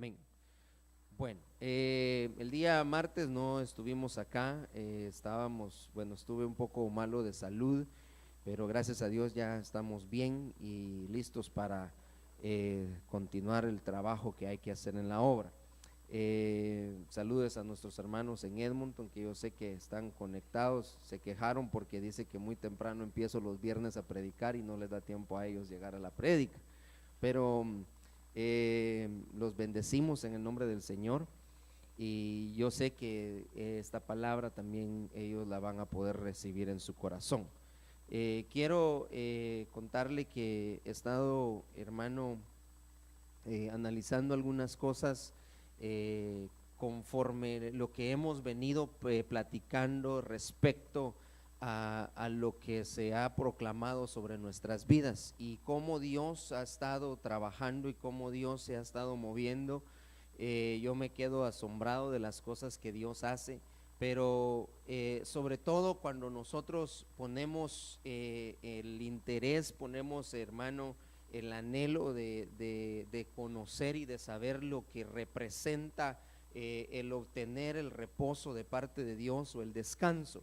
Amén. Bueno, el día martes no estuvimos acá, estuve un poco malo de salud, pero gracias a Dios ya estamos bien y listos para continuar el trabajo que hay que hacer en la obra. Saludos a nuestros hermanos en Edmonton, que yo sé que están conectados. Se quejaron porque dice que muy temprano empiezo los viernes a predicar y no les da tiempo a ellos llegar a la prédica, pero los bendecimos en el nombre del Señor, y yo sé que esta palabra también ellos la van a poder recibir en su corazón. Quiero contarle que he estado, hermano, analizando algunas cosas conforme lo que hemos venido platicando respecto a lo que se ha proclamado sobre nuestras vidas y cómo Dios ha estado trabajando y cómo Dios se ha estado moviendo. Yo me quedo asombrado de las cosas que Dios hace, pero sobre todo cuando nosotros ponemos el interés, ponemos, hermano, el anhelo de conocer y de saber lo que representa el obtener el reposo de parte de Dios o el descanso.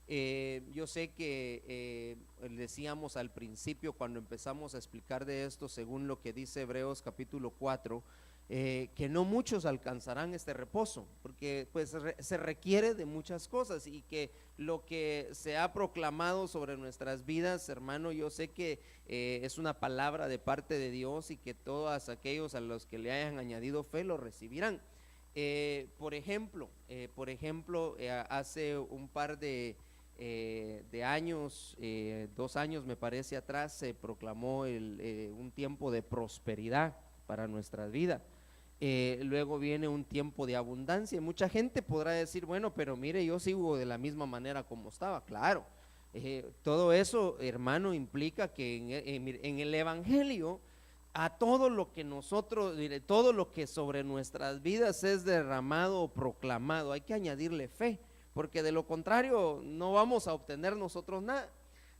Yo sé que decíamos al principio cuando empezamos a explicar de esto, según lo que dice Hebreos capítulo 4, que no muchos alcanzarán este reposo, porque pues se requiere de muchas cosas, y que lo que se ha proclamado sobre nuestras vidas, hermano, yo sé que es una palabra de parte de Dios, y que todos aquellos a los que le hayan añadido fe lo recibirán. Por ejemplo, hace un par de años, 2 años me parece atrás, se proclamó un tiempo de prosperidad para nuestra vida. Luego viene un tiempo de abundancia, y mucha gente podrá decir, bueno, pero mire, yo sigo de la misma manera como estaba. Claro, todo eso, hermano, implica que en el evangelio, a todo lo que nosotros, todo lo que sobre nuestras vidas es derramado o proclamado, hay que añadirle fe, porque de lo contrario no vamos a obtener nosotros nada.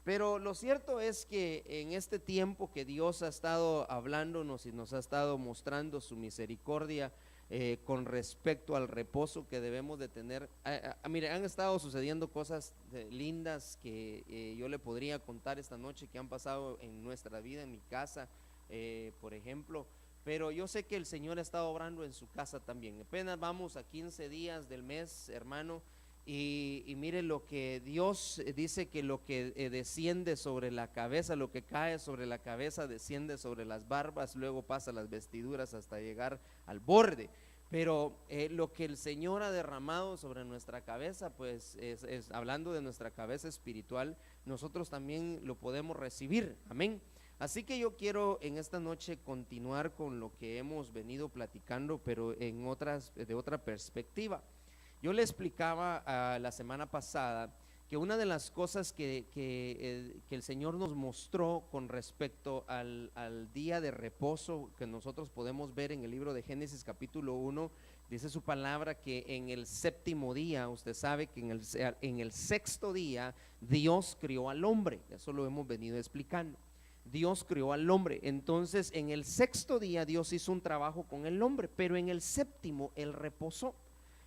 Pero lo cierto es que en este tiempo que Dios ha estado hablándonos y nos ha estado mostrando su misericordia con respecto al reposo que debemos de tener, mire, han estado sucediendo cosas lindas que yo le podría contar esta noche, que han pasado en nuestra vida, en mi casa, por ejemplo. Pero yo sé que el Señor ha estado obrando en su casa también. Apenas vamos a 15 días del mes, hermano. Y mire lo que Dios dice, que lo que desciende sobre la cabeza, lo que cae sobre la cabeza, desciende sobre las barbas, luego pasa las vestiduras hasta llegar al borde. Pero lo que el Señor ha derramado sobre nuestra cabeza, pues hablando de nuestra cabeza espiritual, nosotros también lo podemos recibir. Amén. Así que yo quiero en esta noche continuar con lo que hemos venido platicando, pero de otra perspectiva. Yo le explicaba la semana pasada que una de las cosas que el Señor nos mostró con respecto al día de reposo, que nosotros podemos ver en el libro de Génesis capítulo 1, dice su palabra que en el séptimo día, usted sabe que en el sexto día Dios crió al hombre. Eso lo hemos venido explicando. Dios crió al hombre. Entonces en el sexto día Dios hizo un trabajo con el hombre, pero en el séptimo Él reposó.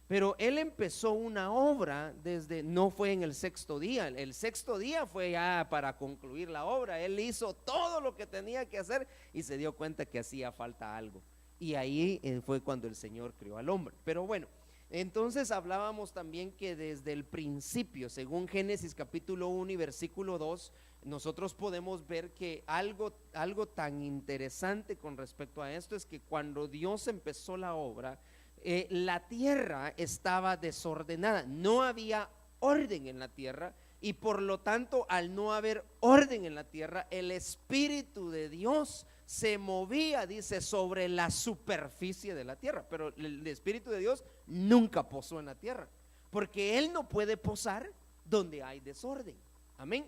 Pero Él empezó una obra no fue en el sexto día. El sexto día fue ya para concluir la obra. Él hizo todo lo que tenía que hacer y se dio cuenta que hacía falta algo. Y ahí fue cuando el Señor crió al hombre. Pero bueno, entonces hablábamos también que desde el principio, según Génesis capítulo 1 y versículo 2, nosotros podemos ver que algo tan interesante con respecto a esto es que cuando Dios empezó la obra, la tierra estaba desordenada, no había orden en la tierra, y por lo tanto, al no haber orden en la tierra, el Espíritu de Dios se movía, dice, sobre la superficie de la tierra. Pero el Espíritu de Dios nunca posó en la tierra, porque Él no puede posar donde hay desorden. Amén.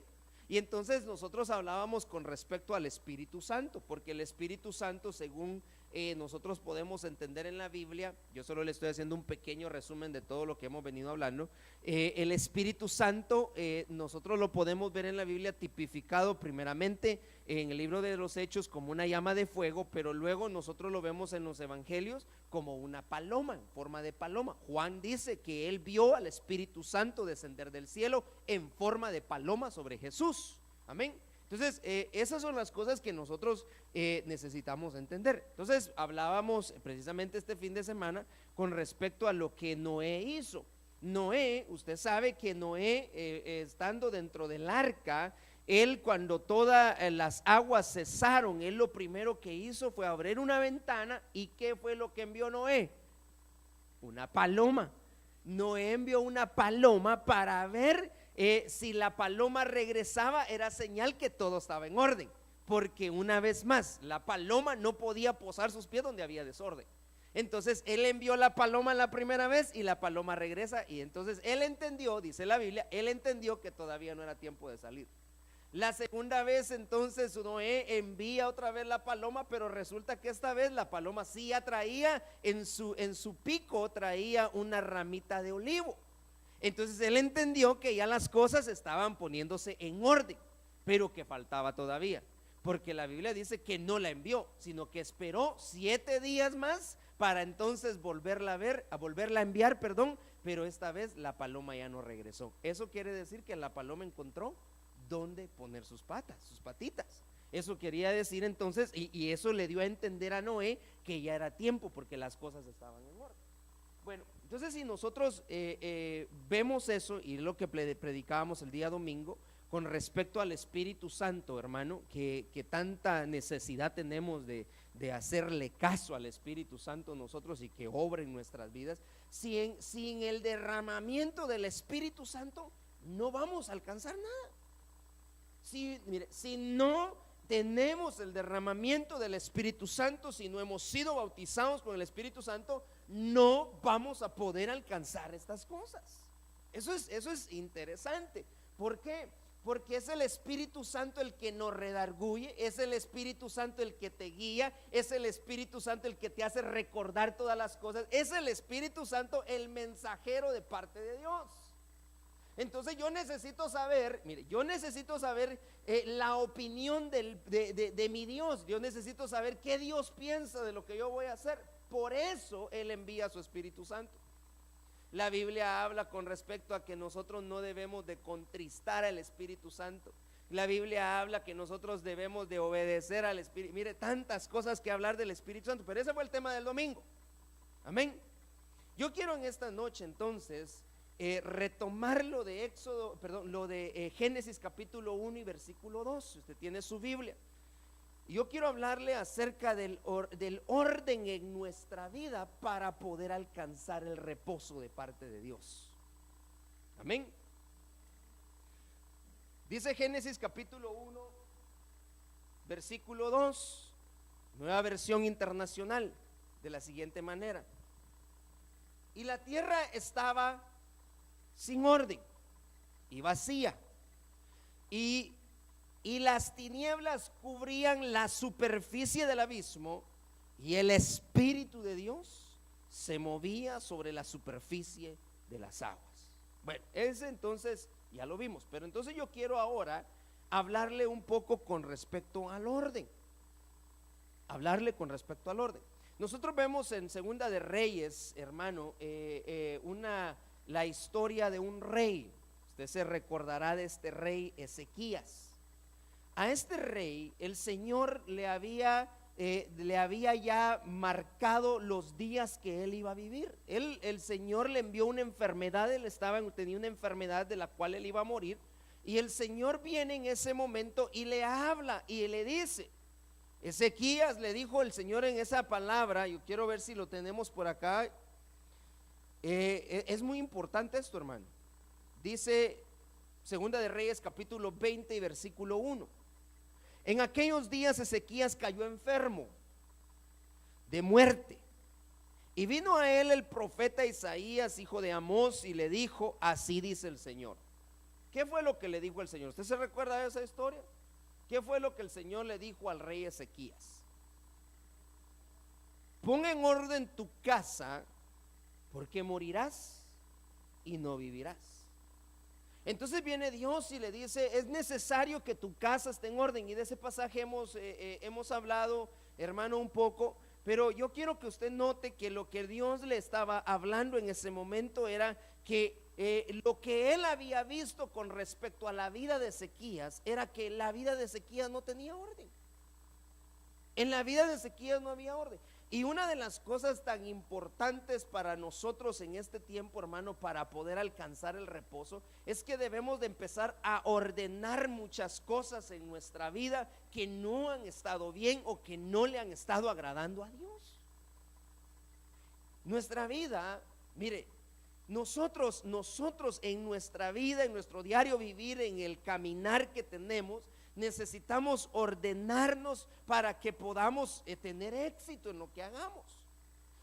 Y entonces nosotros hablábamos con respecto al Espíritu Santo, porque el Espíritu Santo, según nosotros podemos entender en la Biblia, yo solo le estoy haciendo un pequeño resumen de todo lo que hemos venido hablando, el Espíritu Santo nosotros lo podemos ver en la Biblia tipificado primeramente en el libro de los Hechos como una llama de fuego, pero luego nosotros lo vemos en los evangelios como una paloma, en forma de paloma. Juan dice que él vio al Espíritu Santo descender del cielo en forma de paloma sobre Jesús. Amén. Entonces, esas son las cosas que nosotros necesitamos entender. Entonces, hablábamos precisamente este fin de semana con respecto a lo que Noé hizo. Noé, usted sabe que Noé, estando dentro del arca, él cuando todas las aguas cesaron, él lo primero que hizo fue abrir una ventana. ¿Y qué fue lo que envió Noé? Una paloma. Noé envió una paloma para ver si la paloma regresaba, era señal que todo estaba en orden, porque una vez más la paloma no podía posar sus pies donde había desorden. Entonces él envió la paloma la primera vez y la paloma regresa, y entonces él entendió, dice la Biblia, él entendió que todavía no era tiempo de salir. La segunda vez entonces Noé envía otra vez la paloma, pero resulta que esta vez la paloma sí traía en su pico, traía una ramita de olivo. Entonces él entendió que ya las cosas estaban poniéndose en orden, pero que faltaba todavía, porque la Biblia dice que no la envió, sino que esperó 7 días más para entonces volverla a enviar, pero esta vez la paloma ya no regresó. Eso quiere decir que la paloma encontró dónde poner sus patitas. Eso quería decir entonces, y eso le dio a entender a Noé que ya era tiempo, porque las cosas estaban en orden. Bueno, entonces si nosotros vemos eso, y lo que predicábamos el día domingo con respecto al Espíritu Santo, hermano, que tanta necesidad tenemos de hacerle caso al Espíritu Santo nosotros y que obre en nuestras vidas. Sin el derramamiento del Espíritu Santo no vamos a alcanzar nada. Si no tenemos el derramamiento del Espíritu Santo, si no hemos sido bautizados con el Espíritu Santo, no vamos a poder alcanzar estas cosas. Eso es interesante. ¿Por qué? Porque es el Espíritu Santo el que nos redarguye, es el Espíritu Santo el que te guía, es el Espíritu Santo el que te hace recordar todas las cosas, es el Espíritu Santo el mensajero de parte de Dios. Entonces yo necesito saber, la opinión de mi Dios. Yo necesito saber qué Dios piensa de lo que yo voy a hacer. Por eso Él envía a su Espíritu Santo. La Biblia habla con respecto a que nosotros no debemos de contristar al Espíritu Santo. La Biblia habla que nosotros debemos de obedecer al Espíritu. Mire, tantas cosas que hablar del Espíritu Santo, pero ese fue el tema del domingo. Amén. Yo quiero en esta noche entonces retomar lo de Génesis capítulo 1 y versículo 2. Usted tiene su Biblia. Yo quiero hablarle acerca del orden en nuestra vida para poder alcanzar el reposo de parte de Dios. Amén. Dice Génesis capítulo 1 versículo 2, Nueva Versión Internacional, de la siguiente manera: y la tierra estaba sin orden y vacía, y las tinieblas cubrían la superficie del abismo, y el Espíritu de Dios se movía sobre la superficie de las aguas. Bueno, ese entonces ya lo vimos, pero entonces yo quiero ahora hablarle un poco con respecto al orden. Nosotros vemos en Segunda de Reyes, hermano, la historia de un rey. Usted se recordará de este rey Ezequías. A este rey el Señor le había ya marcado los días que él iba a vivir. El Señor le envió una enfermedad, tenía una enfermedad de la cual él iba a morir, y el Señor viene en ese momento y le habla y le dice, Ezequías, le dijo el Señor en esa palabra, yo quiero ver si lo tenemos por acá, es muy importante esto, hermano. Dice Segunda de Reyes capítulo 20 y versículo 1: en aquellos días Ezequías cayó enfermo de muerte, y vino a él el profeta Isaías, hijo de Amós, y le dijo, así dice el Señor. ¿Qué fue lo que le dijo el Señor? ¿Usted se recuerda de esa historia? ¿Qué fue lo que el Señor le dijo al rey Ezequías? pon en orden tu casa, porque morirás y no vivirás. Entonces viene Dios y le dice, es necesario que tu casa esté en orden. Y de ese pasaje hemos hablado, hermano, un poco. Pero yo quiero que usted note que lo que Dios le estaba hablando en ese momento era que lo que él había visto con respecto a la vida de Ezequías era que la vida de Ezequías no tenía orden. En la vida de Ezequías no había orden. Y una de las cosas tan importantes para nosotros en este tiempo, hermano, para poder alcanzar el reposo, es que debemos de empezar a ordenar muchas cosas en nuestra vida que no han estado bien o que no le han estado agradando a Dios. Nuestra vida, mire, nosotros en nuestra vida, en nuestro diario vivir, en el caminar que tenemos, necesitamos ordenarnos para que podamos tener éxito en lo que hagamos.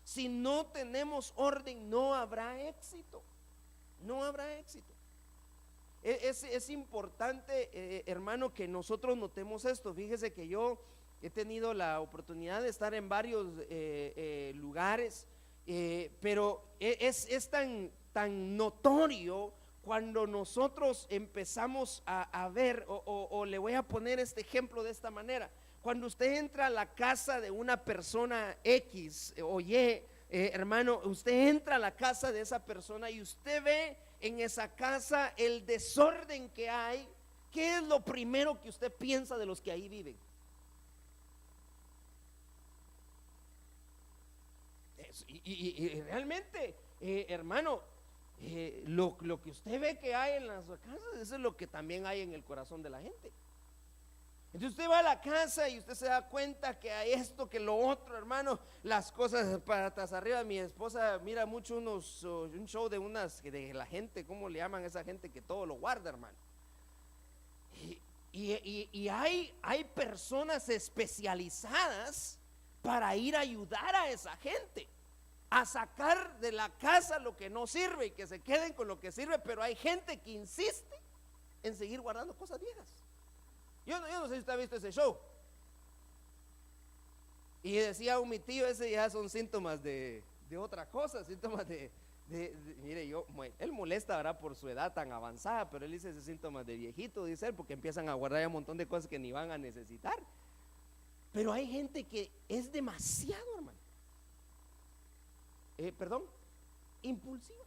Si no tenemos orden, no habrá éxito. No habrá éxito. Es importante, hermano, que nosotros notemos esto. Fíjese que yo he tenido la oportunidad de estar en varios lugares, pero es tan notorio cuando nosotros empezamos a ver, o le voy a poner este ejemplo de esta manera. Cuando usted entra a la casa de una persona X o Y, hermano, usted entra a la casa de esa persona y usted ve en esa casa el desorden que hay. ¿Qué es lo primero que usted piensa de los que ahí viven? Y realmente, hermano, lo que usted ve que hay en las casas, eso es lo que también hay en el corazón de la gente. Entonces usted va a la casa y usted se da cuenta que hay esto, que lo otro, hermano, las cosas patas arriba. Mi esposa mira mucho un show de la gente, ¿cómo le llaman a esa gente que todo lo guarda, hermano? Y hay personas especializadas para ir a ayudar a esa gente a sacar de la casa lo que no sirve y que se queden con lo que sirve. Pero hay gente que insiste en seguir guardando cosas viejas. Yo no sé si usted ha visto ese show. Y decía mi tío, ese ya son síntomas de otra cosa, síntomas mire, él molesta, ¿verdad?, por su edad tan avanzada, pero él dice esos síntomas de viejito, dice él, porque empiezan a guardar ya un montón de cosas que ni van a necesitar. Pero hay gente que es demasiado, hermano, impulsiva.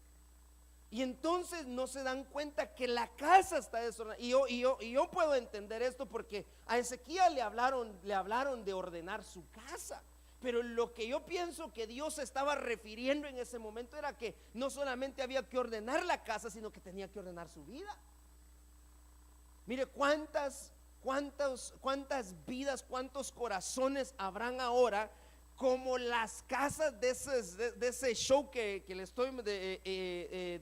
Y entonces no se dan cuenta que la casa está desordenada. Y yo puedo entender esto porque a Ezequías le hablaron de ordenar su casa. Pero lo que yo pienso que Dios se estaba refiriendo en ese momento era que no solamente había que ordenar la casa, sino que tenía que ordenar su vida. Mire, cuántas vidas, cuántos corazones habrán ahora como las casas de ese show que le estoy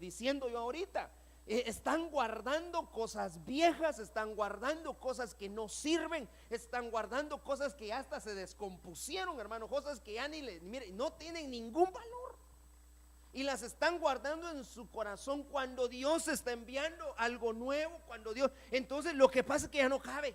diciendo yo ahorita. Están guardando cosas viejas, están guardando cosas que no sirven, están guardando cosas que hasta se descompusieron, hermano, cosas que ya mire, no tienen ningún valor. Y las están guardando en su corazón cuando Dios está enviando algo nuevo, entonces lo que pasa es que ya no cabe.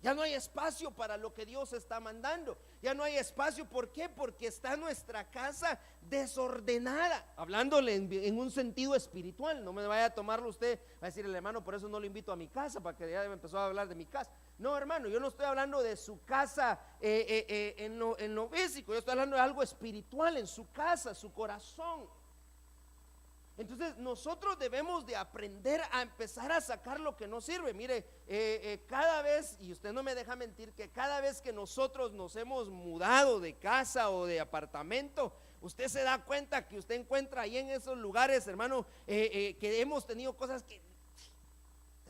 Ya no hay espacio para lo que Dios está mandando. Ya no hay espacio. ¿Por qué? Porque está nuestra casa desordenada. Hablándole en un sentido espiritual. No me vaya a tomarlo usted, va a decir el hermano, por eso no lo invito a mi casa, para que ya me empezó a hablar de mi casa. No, hermano, yo no estoy hablando de su casa en lo físico. Yo estoy hablando de algo espiritual en su casa, su corazón. Entonces nosotros debemos de aprender a empezar a sacar lo que no sirve. Mire, cada vez, y usted no me deja mentir, que cada vez que nosotros nos hemos mudado de casa o de apartamento, usted se da cuenta que usted encuentra ahí en esos lugares, hermano, que hemos tenido cosas que,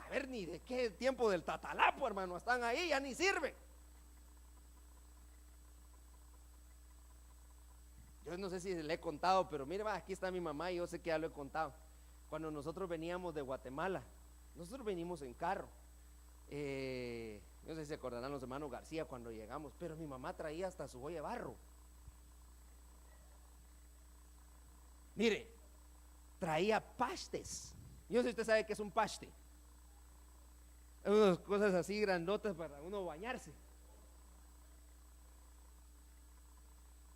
a ver, ni de qué tiempo del tatalapo, hermano, están ahí, ya ni sirven. Yo no sé si le he contado, pero mire, aquí está mi mamá y yo sé que ya lo he contado. Cuando nosotros veníamos de Guatemala, nosotros venimos en carro. No sé si se acordarán los hermanos García cuando llegamos, pero mi mamá traía hasta su olla de barro. Mire, traía pastes. Yo no sé si usted sabe qué es un paste. Unas cosas así grandotas para uno bañarse.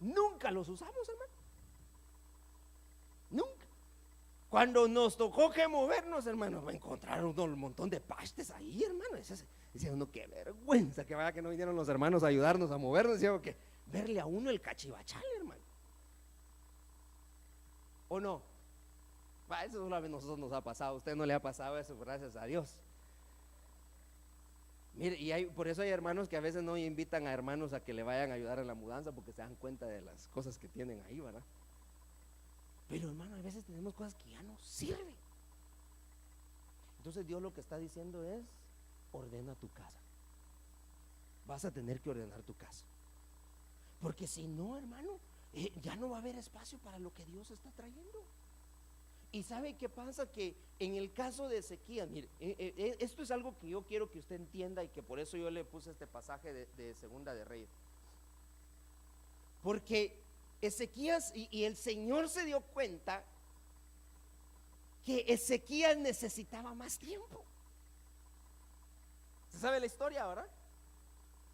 Nunca los usamos, hermano. Nunca. Cuando nos tocó que movernos, hermano, encontraron un montón de pastes ahí, hermano. Decía uno, qué vergüenza que vaya que no vinieron los hermanos a ayudarnos a movernos. Decía que verle a uno el cachivachal, hermano. ¿O no? Eso solamente a nosotros nos ha pasado. A usted no le ha pasado eso, gracias a Dios. Mire, y por eso hay hermanos que a veces no invitan a hermanos a que le vayan a ayudar en la mudanza, porque se dan cuenta de las cosas que tienen ahí, ¿verdad? Pero hermano, a veces tenemos cosas que ya no sirven. Entonces Dios lo que está diciendo es: ordena tu casa. Vas a tener que ordenar tu casa, porque si no, hermano, ya no va a haber espacio para lo que Dios está trayendo. Y ¿sabe qué pasa? Que en el caso de Ezequías, mire, esto es algo que yo quiero que usted entienda, y que por eso yo le puse este pasaje de Segunda de Reyes. Porque Ezequías y el Señor se dio cuenta que Ezequías necesitaba más tiempo. ¿Se sabe la historia, verdad?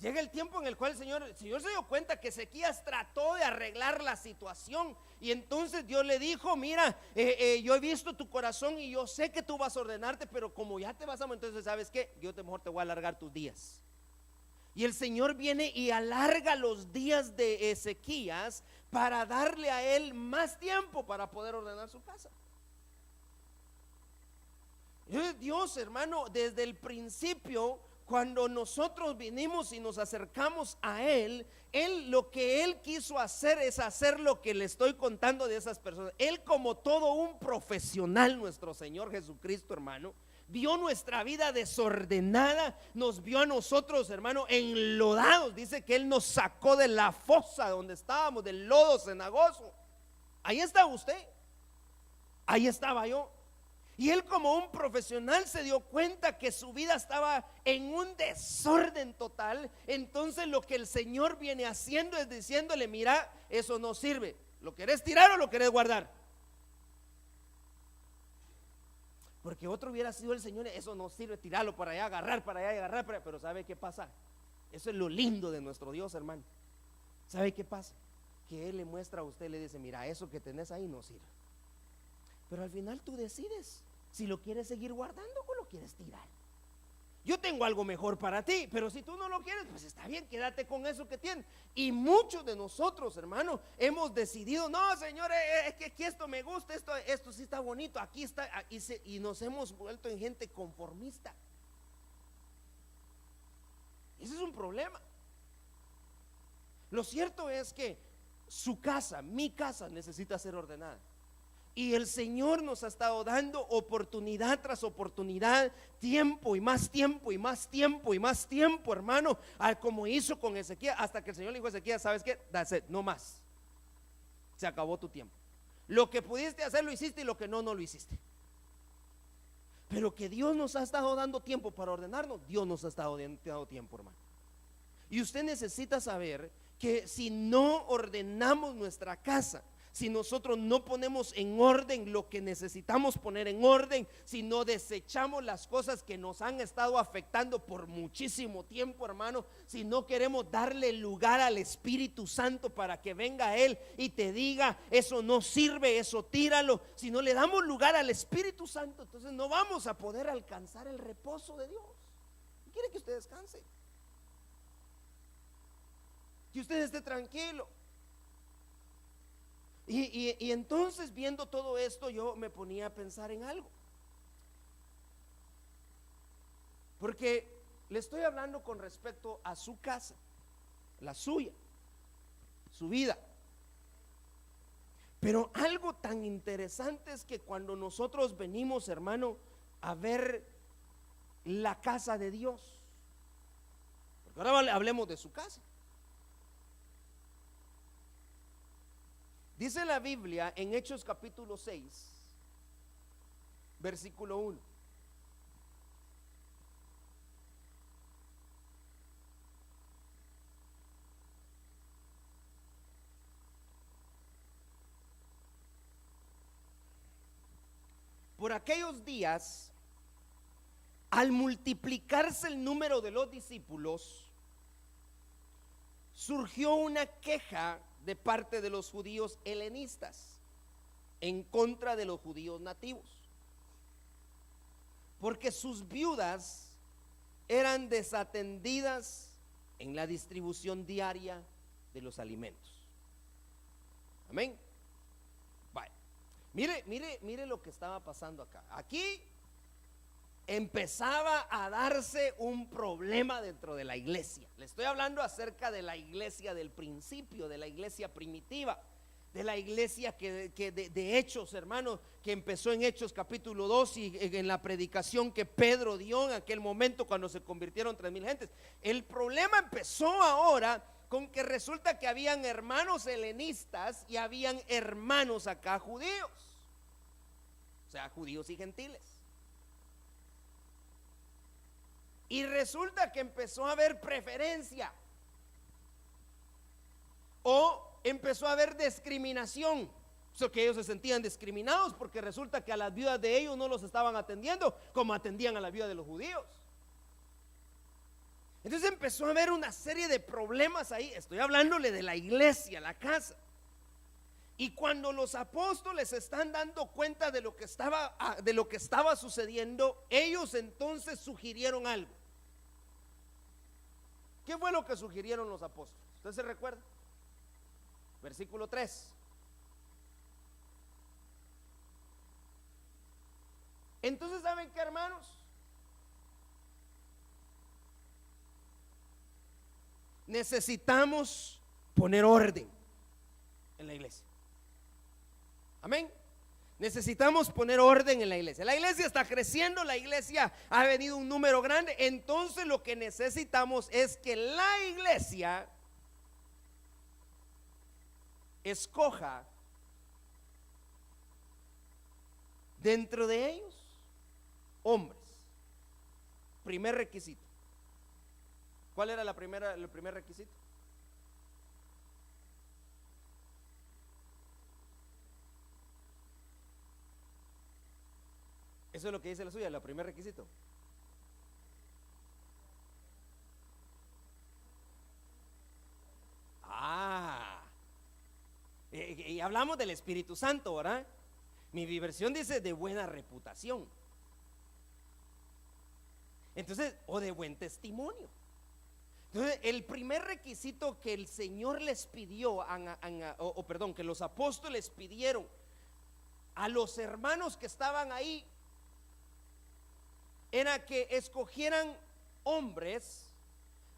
Llega el tiempo en el cual el Señor se dio cuenta que Ezequías trató de arreglar la situación, y entonces Dios le dijo: mira, yo he visto tu corazón y yo sé que tú vas a ordenarte, pero como ya te vas a morir, entonces ¿sabes qué? Yo mejor te voy a alargar tus días. Y el Señor viene y alarga los días de Ezequías para darle a él más tiempo para poder ordenar su casa. Dios, hermano, desde el principio, cuando nosotros vinimos y nos acercamos a Él, lo que Él quiso hacer es hacer lo que le estoy contando de esas personas. Él, como todo un profesional, nuestro Señor Jesucristo, hermano, vio nuestra vida desordenada, nos vio a nosotros, hermano, enlodados. Dice que Él nos sacó de la fosa donde estábamos, del lodo cenagoso. Ahí estaba usted, ahí estaba yo. Y él, como un profesional, se dio cuenta que su vida estaba en un desorden total. Entonces lo que el Señor viene haciendo es diciéndole: mira, eso no sirve. ¿Lo querés tirar o lo querés guardar? Porque otro hubiera sido el Señor: eso no sirve, tirarlo para allá, agarrar para allá y agarrar para allá. Pero ¿sabe qué pasa? Eso es lo lindo de nuestro Dios, hermano. ¿Sabe qué pasa? Que Él le muestra a usted, le dice: mira, eso que tenés ahí no sirve. Pero al final tú decides si lo quieres seguir guardando o lo quieres tirar. Yo tengo algo mejor para ti, pero si tú no lo quieres, pues está bien, quédate con eso que tienes. Y muchos de nosotros, hermano, hemos decidido: no, Señor, es que aquí esto me gusta, esto sí está bonito, aquí está, y nos hemos vuelto en gente conformista. Ese es un problema. Lo cierto es que su casa, mi casa, necesita ser ordenada. Y el Señor nos ha estado dando oportunidad tras oportunidad, tiempo y más tiempo y más tiempo y más tiempo, hermano, como hizo con Ezequías, hasta que el Señor le dijo a Ezequías: ¿sabes qué? That's it, no más. Se acabó tu tiempo. Lo que pudiste hacer lo hiciste, y lo que no lo hiciste. Pero que Dios nos ha estado dando tiempo para ordenarnos, Dios nos ha estado dando tiempo, hermano. Y usted necesita saber que si no ordenamos nuestra casa, si nosotros no ponemos en orden lo que necesitamos poner en orden, si no desechamos las cosas que nos han estado afectando por muchísimo tiempo, hermano, si no queremos darle lugar al Espíritu Santo para que venga a Él y te diga: eso no sirve, eso tíralo. Si no le damos lugar al Espíritu Santo, entonces no vamos a poder alcanzar el reposo de Dios. Quiere que usted descanse, que usted esté tranquilo. Y entonces, viendo todo esto, yo me ponía a pensar en algo, porque le estoy hablando con respecto a su casa, la suya, su vida. Pero algo tan interesante es que cuando nosotros venimos, hermano, a ver la casa de Dios, porque ahora hablemos de su casa. Dice la Biblia en Hechos capítulo 6, versículo 1. Por aquellos días, al multiplicarse el número de los discípulos, surgió una queja de parte de los judíos helenistas en contra de los judíos nativos, porque sus viudas eran desatendidas en la distribución diaria de los alimentos. Amén. Vale. Mire lo que estaba pasando acá. Aquí empezaba a darse un problema dentro de la iglesia. Le estoy hablando acerca de la iglesia del principio, de la iglesia primitiva, de la iglesia que de Hechos, hermanos, que empezó en Hechos capítulo 2 y en la predicación que Pedro dio en aquel momento cuando se convirtieron 3,000 gentes. El problema empezó ahora con que resulta que habían hermanos helenistas y habían hermanos acá judíos, o sea, judíos y gentiles. Y resulta que empezó a haber preferencia o empezó a haber discriminación. O sea, que ellos se sentían discriminados porque resulta que a las viudas de ellos no los estaban atendiendo como atendían a la viuda de los judíos. Entonces empezó a haber una serie de problemas ahí. Estoy hablándole de la iglesia, la casa. Y cuando los apóstoles están dando cuenta de lo que estaba sucediendo, ellos entonces sugirieron algo. ¿Qué fue lo que sugirieron los apóstoles? ¿Usted se recuerda? Versículo 3. Entonces, ¿saben qué, hermanos? Necesitamos poner orden en la iglesia. Amén. Necesitamos poner orden en la iglesia. La iglesia está creciendo, la iglesia ha venido un número grande. Entonces lo que necesitamos es que la iglesia escoja dentro de ellos hombres. Primer requisito. ¿Cuál era el primer requisito? Eso es lo que dice la suya, el primer requisito. Y hablamos del Espíritu Santo, ¿verdad? Mi versión dice de buena reputación. Entonces, o de buen testimonio. Entonces, el primer requisito que el Señor les pidió, que los apóstoles pidieron a los hermanos que estaban ahí, era que escogieran hombres,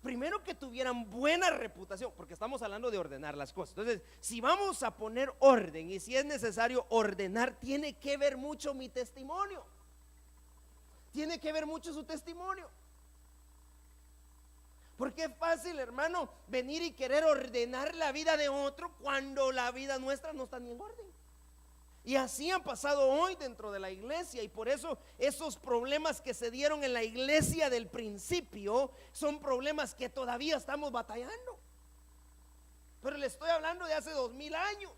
primero que tuvieran buena reputación, porque estamos hablando de ordenar las cosas. Entonces, si vamos a poner orden y si es necesario ordenar, tiene que ver mucho mi testimonio. Tiene que ver mucho su testimonio. Porque es fácil, hermano, venir y querer ordenar la vida de otro cuando la vida nuestra no está ni en orden. Y así han pasado hoy dentro de la iglesia, y por eso esos problemas que se dieron en la iglesia del principio son problemas que todavía estamos batallando. Pero le estoy hablando de hace 2000 años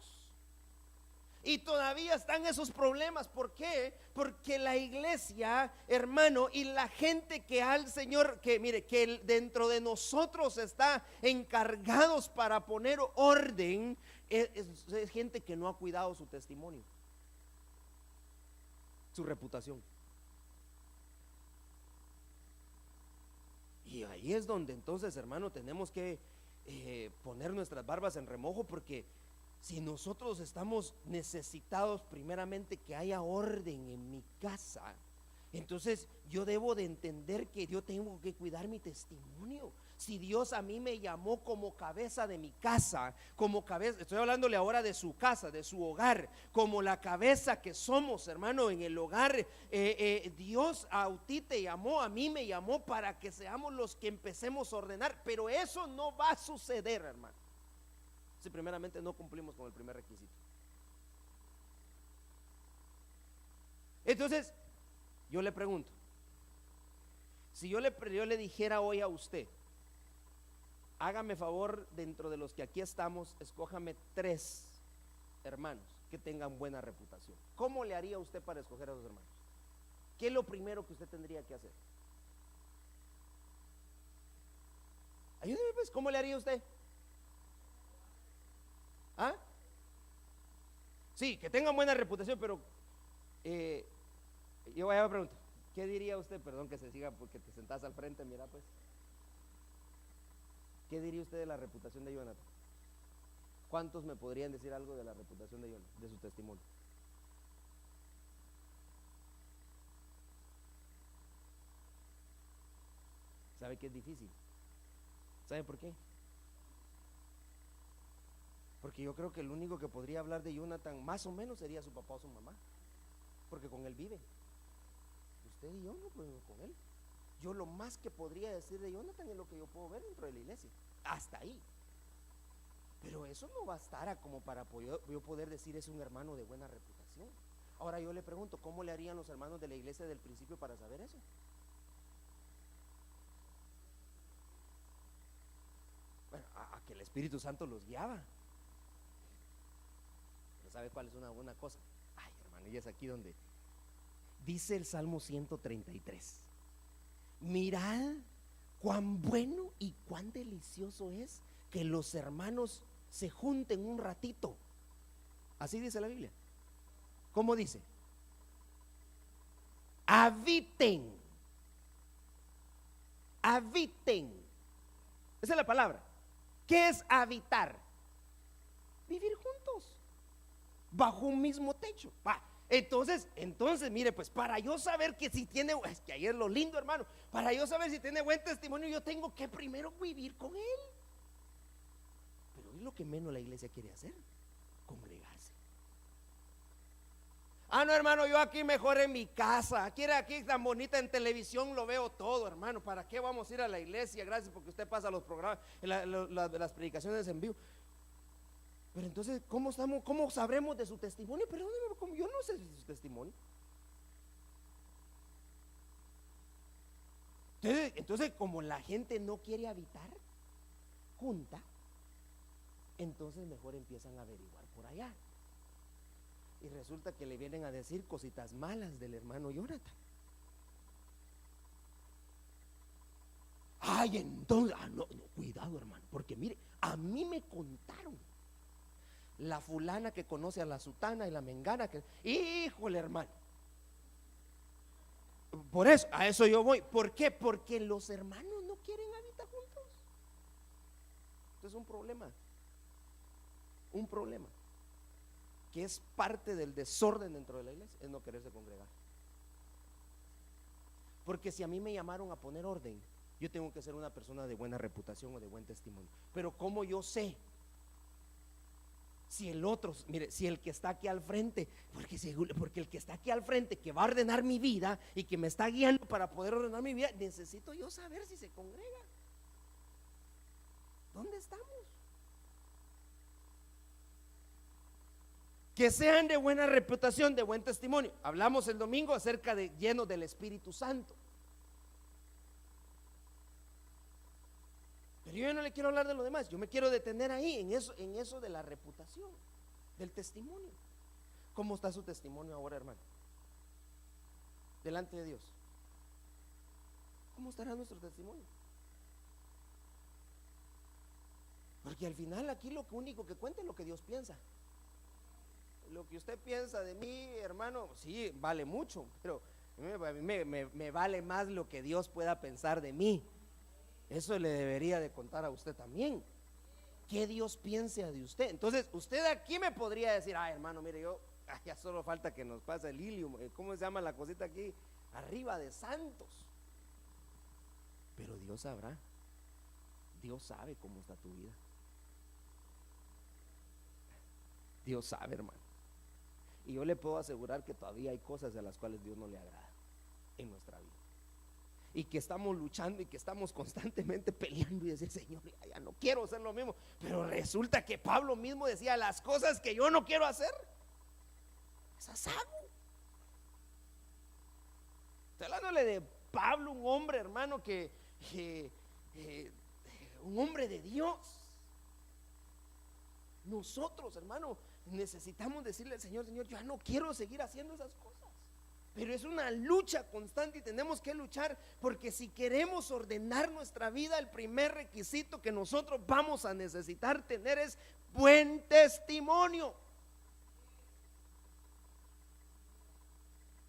y todavía están esos problemas. ¿Por qué? Porque la iglesia, hermano, y la gente que al Señor, que mire, que dentro de nosotros está encargados para poner orden, es gente que no ha cuidado su testimonio, su reputación. Y ahí es donde entonces, hermano, tenemos que poner nuestras barbas en remojo, porque si nosotros estamos necesitados primeramente que haya orden en mi casa, entonces yo debo de entender que yo tengo que cuidar mi testimonio. Si Dios a mí me llamó como cabeza de mi casa, como cabeza, estoy hablándole ahora de su casa, de su hogar, como la cabeza que somos, hermano, en el hogar, Dios a ti te llamó, a mí me llamó para que seamos los que empecemos a ordenar. Pero eso no va a suceder, hermano, si primeramente no cumplimos con el primer requisito. Entonces, yo le pregunto, si yo le dijera hoy a usted, hágame favor, dentro de los que aquí estamos, escójame 3 hermanos que tengan buena reputación, ¿cómo le haría usted para escoger a esos hermanos? ¿Qué es lo primero que usted tendría que hacer? Ayúdeme pues, ¿cómo le haría usted? Sí, que tengan buena reputación, pero yo voy a preguntar, ¿qué diría usted? Perdón que se siga porque te sentás al frente, mira pues. ¿Qué diría usted de la reputación de Jonathan? ¿Cuántos me podrían decir algo de la reputación de Jonathan, de su testimonio? ¿Sabe que es difícil? ¿Sabe por qué? Porque yo creo que el único que podría hablar de Jonathan más o menos sería su papá o su mamá, porque con él vive. Usted y yo no podemos con él. Yo lo más que podría decir de Jonathan es lo que yo puedo ver dentro de la iglesia, hasta ahí. Pero eso no bastará como para yo poder decir es un hermano de buena reputación. Ahora yo le pregunto, ¿cómo le harían los hermanos de la iglesia del principio para saber eso? Bueno, a que el Espíritu Santo los guiaba. Pero ¿sabe cuál es una buena cosa? Ay, hermano, y es aquí donde dice el Salmo 133: mirad cuán bueno y cuán delicioso es que los hermanos se junten un ratito. Así dice la Biblia. ¿Cómo dice? Habiten. Habiten. Esa es la palabra. ¿Qué es habitar? Vivir juntos bajo un mismo techo. Entonces, mire, pues para yo saber que si tiene, es que ahí es lo lindo, hermano, para yo saber si tiene buen testimonio, yo tengo que primero vivir con él. Pero es lo que menos la iglesia quiere hacer, congregarse. No, hermano, yo aquí mejor en mi casa, aquí tan bonita en televisión lo veo todo, hermano, ¿para qué vamos a ir a la iglesia? Gracias porque usted pasa los programas, las predicaciones en vivo. Pero entonces, ¿cómo sabremos de su testimonio? Perdóneme, como yo no sé de su testimonio. Entonces, como la gente no quiere habitar junta, entonces mejor empiezan a averiguar por allá. Y resulta que le vienen a decir cositas malas del hermano Jonathan. Entonces, no, cuidado, hermano, porque mire, a mí me contaron. La fulana que conoce a la sutana y la mengana que, híjole, hermano. Por eso, a eso yo voy. ¿Por qué? Porque los hermanos no quieren habitar juntos. Esto es un problema. Un problema que es parte del desorden dentro de la iglesia, es no quererse congregar. Porque si a mí me llamaron a poner orden, yo tengo que ser una persona de buena reputación o de buen testimonio. Pero ¿cómo yo sé si el otro, mire, si el que está aquí al frente, porque el que está aquí al frente, que va a ordenar mi vida y que me está guiando para poder ordenar mi vida, necesito yo saber si se congrega? ¿Dónde estamos? Que sean de buena reputación, de buen testimonio. Hablamos el domingo acerca de llenos del Espíritu Santo. Pero yo no le quiero hablar de lo demás. Yo me quiero detener ahí, en eso de la reputación, del testimonio. ¿Cómo está su testimonio ahora, hermano? Delante de Dios. ¿Cómo estará nuestro testimonio? Porque al final aquí lo único que cuenta es lo que Dios piensa. Lo que usted piensa de mí, hermano, sí, vale mucho, pero a mí me vale más lo que Dios pueda pensar de mí. Eso le debería de contar a usted también. Que Dios piense de usted. Entonces, usted aquí me podría decir, hermano, mire, yo, ya solo falta que nos pase el ilium, ¿cómo se llama la cosita aquí? Arriba de santos. Pero Dios sabrá. Dios sabe cómo está tu vida. Dios sabe, hermano. Y yo le puedo asegurar que todavía hay cosas de las cuales Dios no le agrada en nuestra vida. Y que estamos luchando y que estamos constantemente peleando y decir, Señor, ya no quiero hacer lo mismo. Pero resulta que Pablo mismo decía, las cosas que yo no quiero hacer, esas hago. Estoy hablándole de Pablo, un hombre, hermano, un hombre de Dios. Nosotros, hermano, necesitamos decirle al Señor, Señor, yo ya no quiero seguir haciendo esas cosas. Pero es una lucha constante y tenemos que luchar, porque si queremos ordenar nuestra vida, el primer requisito que nosotros vamos a necesitar tener es buen testimonio.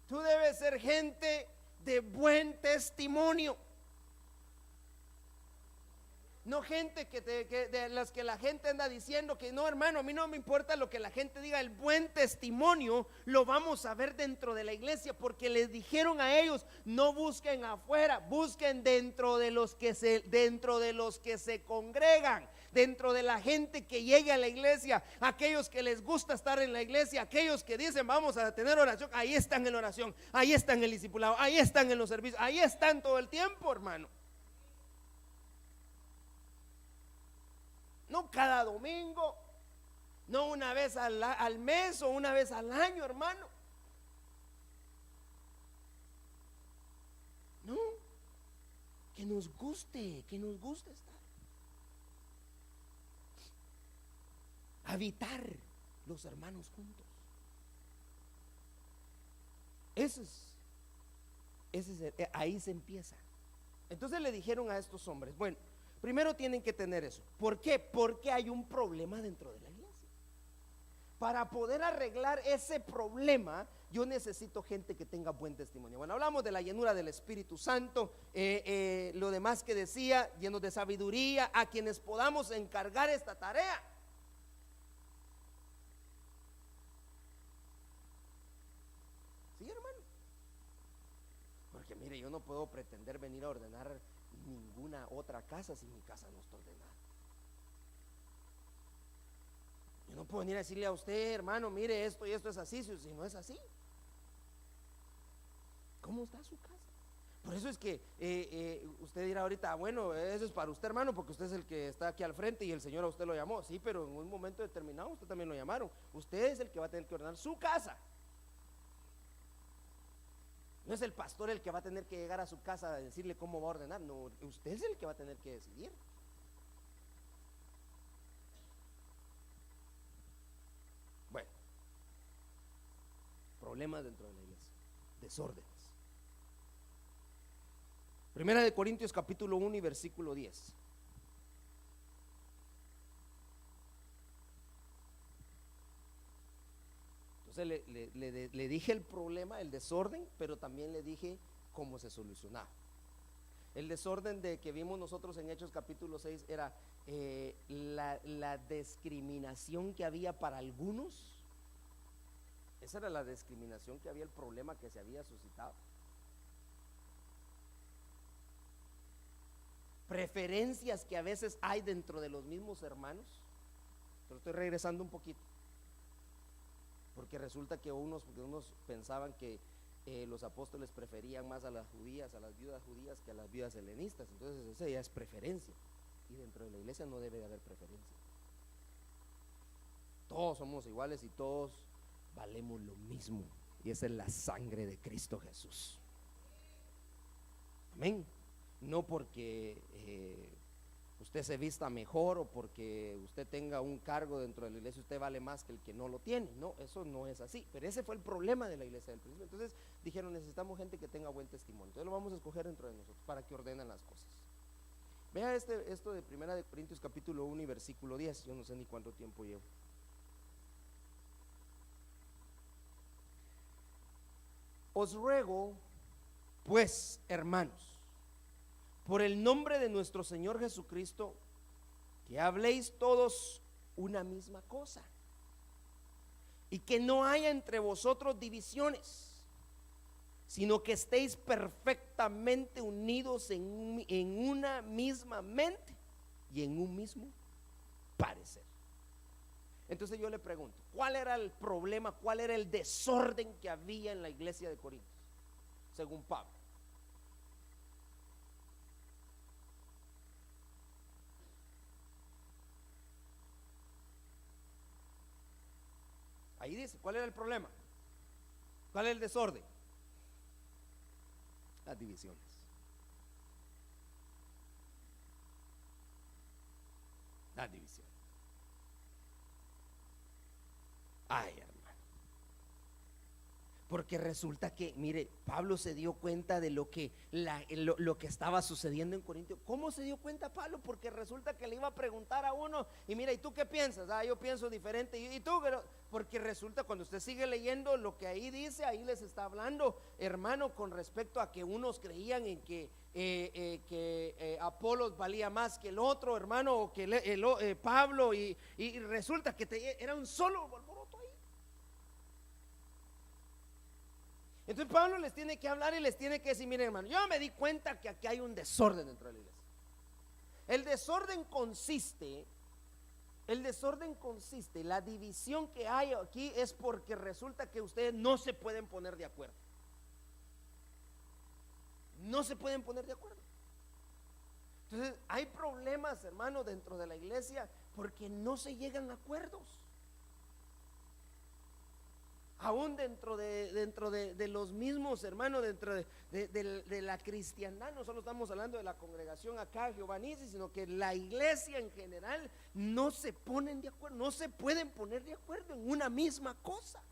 Tú debes ser gente de buen testimonio. No gente de las que la gente anda diciendo que no, hermano, a mí no me importa lo que la gente diga. El buen testimonio lo vamos a ver dentro de la iglesia, porque les dijeron a ellos: no busquen afuera, busquen dentro de los que se congregan, dentro de la gente que llegue a la iglesia, aquellos que les gusta estar en la iglesia, aquellos que dicen vamos a tener oración. Ahí están en la oración, ahí están en el discipulado, ahí están en los servicios, ahí están todo el tiempo, hermano. No cada domingo, no una vez al mes o una vez al año, hermano. No, que nos guste estar, habitar los hermanos juntos. Ahí se empieza. Entonces le dijeron a estos hombres: bueno, primero tienen que tener eso. ¿Por qué? Porque hay un problema dentro de la iglesia. Para poder arreglar ese problema, yo necesito gente que tenga buen testimonio. Bueno, hablamos de la llenura del Espíritu Santo, lo demás que decía, llenos de sabiduría, a quienes podamos encargar esta tarea. Sí, hermano. Porque mire, yo no puedo pretender venir a ordenar ninguna otra casa si mi casa no está ordenada. Yo no puedo venir a decirle a usted: hermano, mire, esto y esto es así, si no es así. ¿Cómo está su casa? Por eso es que usted dirá ahorita: bueno, eso es para usted, hermano, porque usted es el que está aquí al frente y el Señor a usted lo llamó. Sí, pero en un momento determinado usted también lo llamaron. Usted es el que va a tener que ordenar su casa. No es el pastor el que va a tener que llegar a su casa a decirle cómo va a ordenar. No, usted es el que va a tener que decidir. Bueno, problemas dentro de la iglesia, desórdenes. Primera de Corintios capítulo 1 y versículo 10. Entonces le dije el problema, el desorden, pero también le dije cómo se solucionaba. El desorden de que vimos nosotros en Hechos capítulo 6 era la discriminación que había para algunos. Esa era la discriminación que había, el problema que se había suscitado. Preferencias que a veces hay dentro de los mismos hermanos. Pero estoy regresando un poquito, porque resulta que unos pensaban que los apóstoles preferían más a las judías, a las viudas judías, que a las viudas helenistas. Entonces esa ya es preferencia, y dentro de la iglesia no debe de haber preferencia. Todos somos iguales y todos valemos lo mismo, y esa es la sangre de Cristo Jesús. Amén. No porque usted se vista mejor o porque usted tenga un cargo dentro de la iglesia usted vale más que el que no lo tiene. No, eso no es así. Pero ese fue el problema de la iglesia del principio. Entonces dijeron: necesitamos gente que tenga buen testimonio. Entonces lo vamos a escoger dentro de nosotros para que ordenen las cosas. Vea esto de Primera de Corintios capítulo 1 y versículo 10. Yo no sé ni cuánto tiempo llevo. Os ruego pues, hermanos, por el nombre de nuestro Señor Jesucristo, que habléis todos una misma cosa, y que no haya entre vosotros divisiones, sino que estéis perfectamente unidos en una misma mente y en un mismo parecer. Entonces yo le pregunto: ¿cuál era el problema, cuál era el desorden que había en la iglesia de Corinto, según Pablo? Ahí dice, ¿cuál era el problema? ¿Cuál era el desorden? Las divisiones. Las divisiones. Ay, hermano. Porque resulta que, mire, Pablo se dio cuenta de lo que estaba sucediendo en Corintio. ¿Cómo se dio cuenta Pablo? Porque resulta que le iba a preguntar a uno, y mira, ¿y tú qué piensas? Yo pienso diferente. ¿Y tú? Porque resulta, cuando usted sigue leyendo lo que ahí dice, ahí les está hablando, hermano, con respecto a que unos creían en que Apolos valía más que el otro, hermano, o que Pablo, y resulta que era un solo alboroto ahí. Entonces Pablo les tiene que hablar y les tiene que decir: miren, hermano, yo me di cuenta que aquí hay un desorden dentro de la iglesia. El desorden consiste, la división que hay aquí es porque resulta que ustedes no se pueden poner de acuerdo. No se pueden poner de acuerdo. Entonces hay problemas, hermano, dentro de la iglesia porque no se llegan a acuerdos. Aún dentro de los mismos, hermanos, dentro de la cristiandad, no solo estamos hablando de la congregación acá, Jehová Nissi, sino que la iglesia en general no se ponen de acuerdo, no se pueden poner de acuerdo en una misma cosa.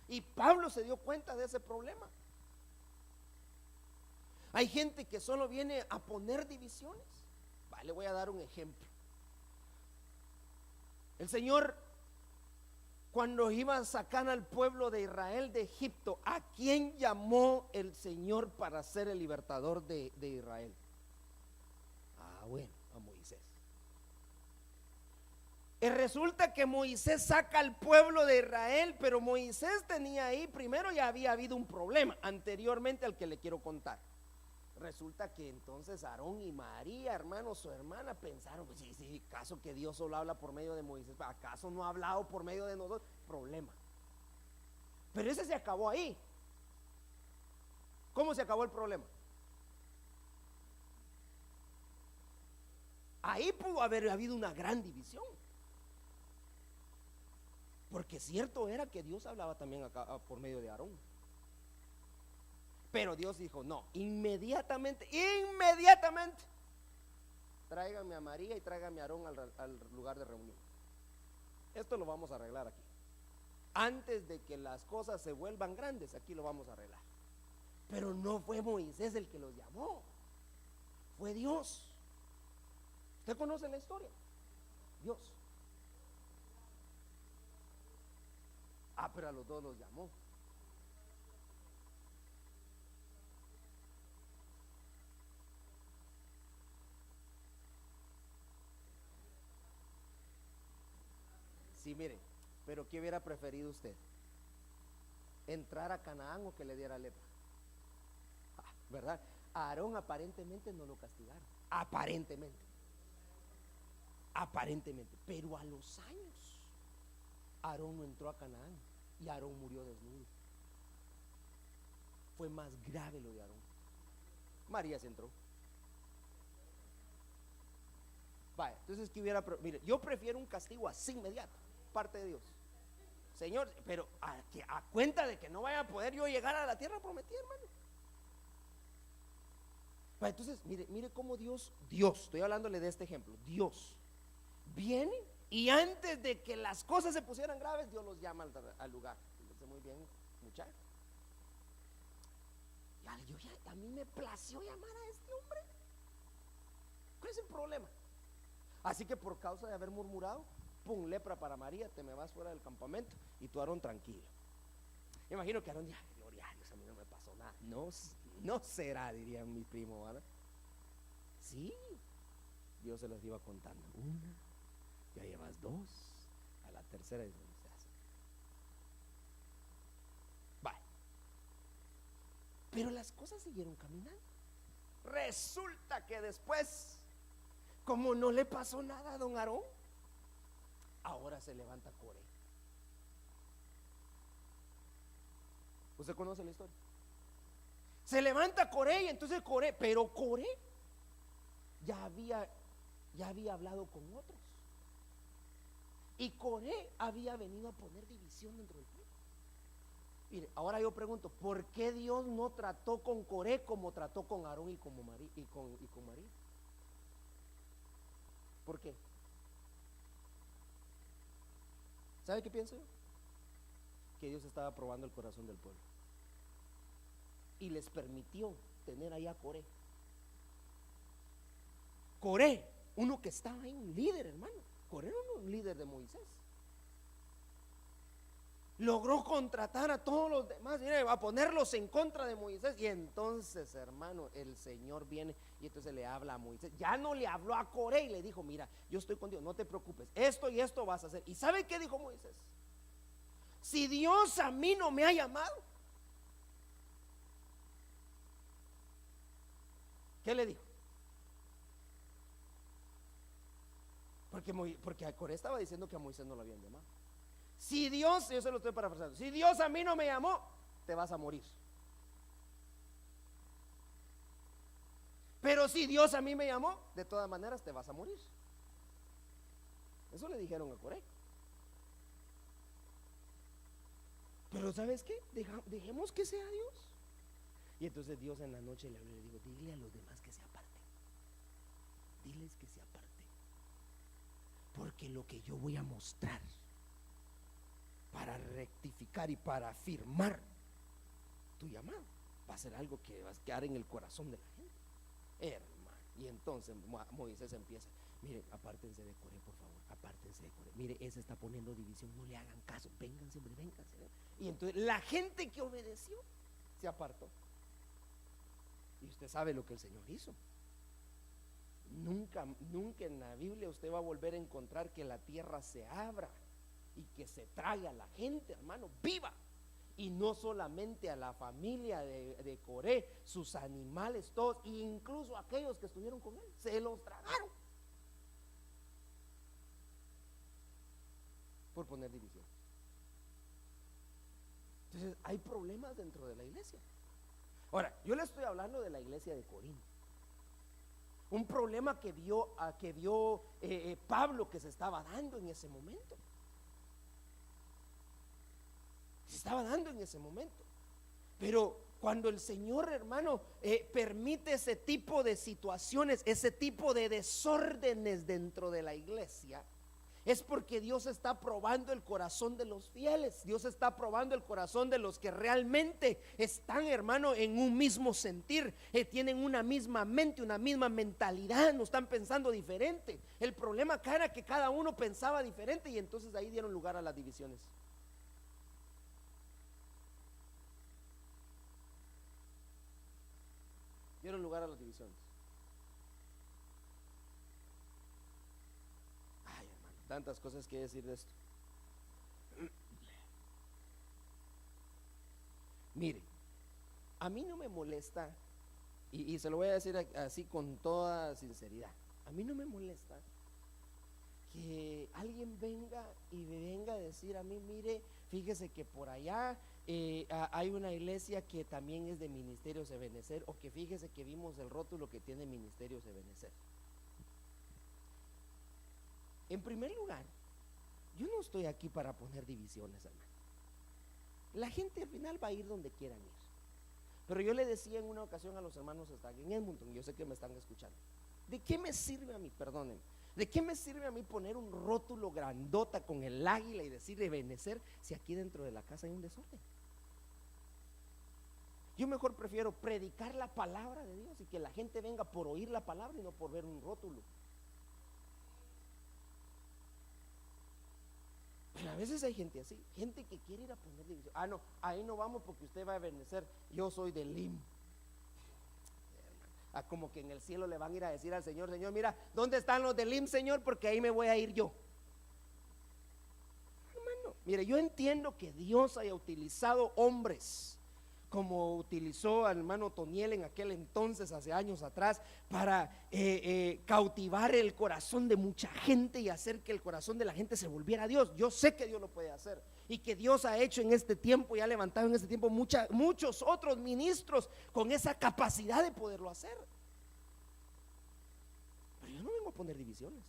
Y Pablo se dio cuenta de ese problema. Hay gente que solo viene a poner divisiones. Le voy a dar un ejemplo. El Señor, cuando iba a sacar al pueblo de Israel de Egipto, ¿a quién llamó el Señor para ser el libertador de Israel? Bueno, a Moisés. Y resulta que Moisés saca al pueblo de Israel, pero Moisés tenía ahí, primero ya había habido un problema anteriormente al que le quiero contar. Resulta que entonces Aarón y María, hermano, su hermana, pensaron: pues sí, ¿acaso que Dios solo habla por medio de Moisés? ¿Acaso no ha hablado por medio de nosotros? Problema. Pero ese se acabó ahí. ¿Cómo se acabó el problema? Ahí pudo haber habido una gran división. Porque cierto era que Dios hablaba también acá por medio de Aarón. Pero Dios dijo: no, inmediatamente, tráiganme a María y tráiganme a Aarón al lugar de reunión. Esto lo vamos a arreglar aquí. Antes de que las cosas se vuelvan grandes, aquí lo vamos a arreglar. Pero no fue Moisés el que los llamó, fue Dios. ¿Usted conoce la historia? Dios. Pero a los dos los llamó. Sí, mire, pero ¿qué hubiera preferido usted? ¿Entrar a Canaán o que le diera lepra? ¿Verdad? A Aarón aparentemente no lo castigaron. Aparentemente. Pero a los años Aarón no entró a Canaán y Aarón murió desnudo. Fue más grave lo de Aarón. María se entró. Entonces, ¿qué hubiera? Mire, yo prefiero un castigo así inmediato, parte de Dios. Señor, pero a cuenta de que no vaya a poder yo llegar a la tierra prometida, hermano. Entonces, mire cómo Dios, estoy hablándole de este ejemplo. Dios viene y antes de que las cosas se pusieran graves, Dios los llama al lugar. Fíjense muy bien, muchachos. A mí me plació llamar a este hombre. ¿Cuál es el problema? Así que por causa de haber murmurado, pum, lepra para María, te me vas fuera del campamento. Y tú, Aarón, tranquilo. Me imagino que Aarón, gloria a Dios, a mí no me pasó nada. No será, dirían mi primo, ¿verdad? Sí, Dios se los iba contando. Una, ya llevas dos, a la tercera es donde se hace. Pero las cosas siguieron caminando. Resulta que después, como no le pasó nada a don Aarón, ahora se levanta Coré. ¿Usted conoce la historia? Se levanta Coré y entonces Coré ya había hablado con otros. Y Coré había venido a poner división dentro del pueblo. Mire, ahora yo pregunto, ¿por qué Dios no trató con Coré como trató con Aarón y con María? ¿Por qué? ¿Sabe qué pienso yo? Que Dios estaba probando el corazón del pueblo. y les permitió tener allá a Coré. Coré, uno que estaba ahí, un líder, hermano. Coré era un líder de Moisés. Logró contratar a todos los demás, a ponerlos en contra de Moisés. Y entonces, hermano, el Señor viene y entonces le habla a Moisés. Ya no le habló a Coré y le dijo: mira, yo estoy contigo, no te preocupes, esto y esto vas a hacer. ¿Y sabe qué dijo Moisés? Si Dios a mí no me ha llamado, ¿qué le dijo? Porque a Coré estaba diciendo que a Moisés no lo habían llamado. Si Dios, yo se lo estoy parafraseando, si Dios a mí no me llamó, te vas a morir. Pero si Dios a mí me llamó, de todas maneras te vas a morir. Eso le dijeron a Coré. Pero ¿sabes qué? Dejemos que sea Dios. Y entonces Dios en la noche le habló y le dijo: dile a los demás que se aparten. Diles que se aparten. Porque lo que yo voy a mostrar para rectificar y para afirmar tu llamado va a ser algo que va a quedar en el corazón de la gente, hermano. Y entonces Moisés empieza: mire, apártense de Coré, por favor, apártense de Coré. Mire, ese está poniendo división, no le hagan caso, vénganse, hombre, vénganse. Y entonces la gente que obedeció se apartó. Y usted sabe lo que el Señor hizo. Nunca en la Biblia usted va a volver a encontrar que la tierra se abra y que se trague a la gente, hermano, viva. Y no solamente a la familia de Coré, sus animales todos, e incluso aquellos que estuvieron con él, se los tragaron por poner división. Entonces hay problemas dentro de la iglesia. Ahora, yo le estoy hablando de la iglesia de Corinto. Un problema que vio Pablo, que se estaba dando en ese momento. Se estaba dando en ese momento. Pero cuando el Señor, hermano, permite ese tipo de situaciones, ese tipo de desórdenes dentro de la iglesia, es porque Dios está probando el corazón de los fieles. Dios está probando el corazón de los que realmente están, hermano, en un mismo sentir, tienen una misma mente, una misma mentalidad, no están pensando diferente. El problema acá era que cada uno pensaba diferente, y entonces ahí dieron lugar a las divisiones. Dieron lugar a las divisiones. Ay, hermano, tantas cosas que decir de esto. Mire, a mí no me molesta, y se lo voy a decir así con toda sinceridad, a mí no me molesta que alguien venga y me venga a decir a mí: mire, fíjese que por allá hay una iglesia que también es de Ministerios de Benecer, o que fíjese que vimos el rótulo que tiene Ministerios de Benecer. En primer lugar, yo no estoy aquí para poner divisiones, hermano. La gente al final va a ir donde quieran ir. Pero yo le decía en una ocasión a los hermanos en Edmonton, yo sé que me están escuchando: ¿de qué me sirve a mí, perdonen, de qué me sirve a mí poner un rótulo grandota con el águila y decirle Benecer, si aquí dentro de la casa hay un desorden? Yo mejor prefiero predicar la palabra de Dios y que la gente venga por oír la palabra y no por ver un rótulo. Pero a veces hay gente así, gente que quiere ir a poner división. Ah, no, ahí no vamos porque usted va a Benecer, yo soy de LIM. Como que en el cielo le van a ir a decir al Señor: Señor, mira, ¿dónde están los de LIM, Señor? Porque ahí me voy a ir yo. Hermano, mire, yo entiendo que Dios haya utilizado hombres, como utilizó al hermano Toniel en aquel entonces, hace años atrás, para cautivar el corazón de mucha gente y hacer que el corazón de la gente se volviera a Dios. Yo sé que Dios lo puede hacer, y que Dios ha hecho en este tiempo y ha levantado en este tiempo muchos otros ministros con esa capacidad de poderlo hacer. Pero yo no vengo a poner divisiones.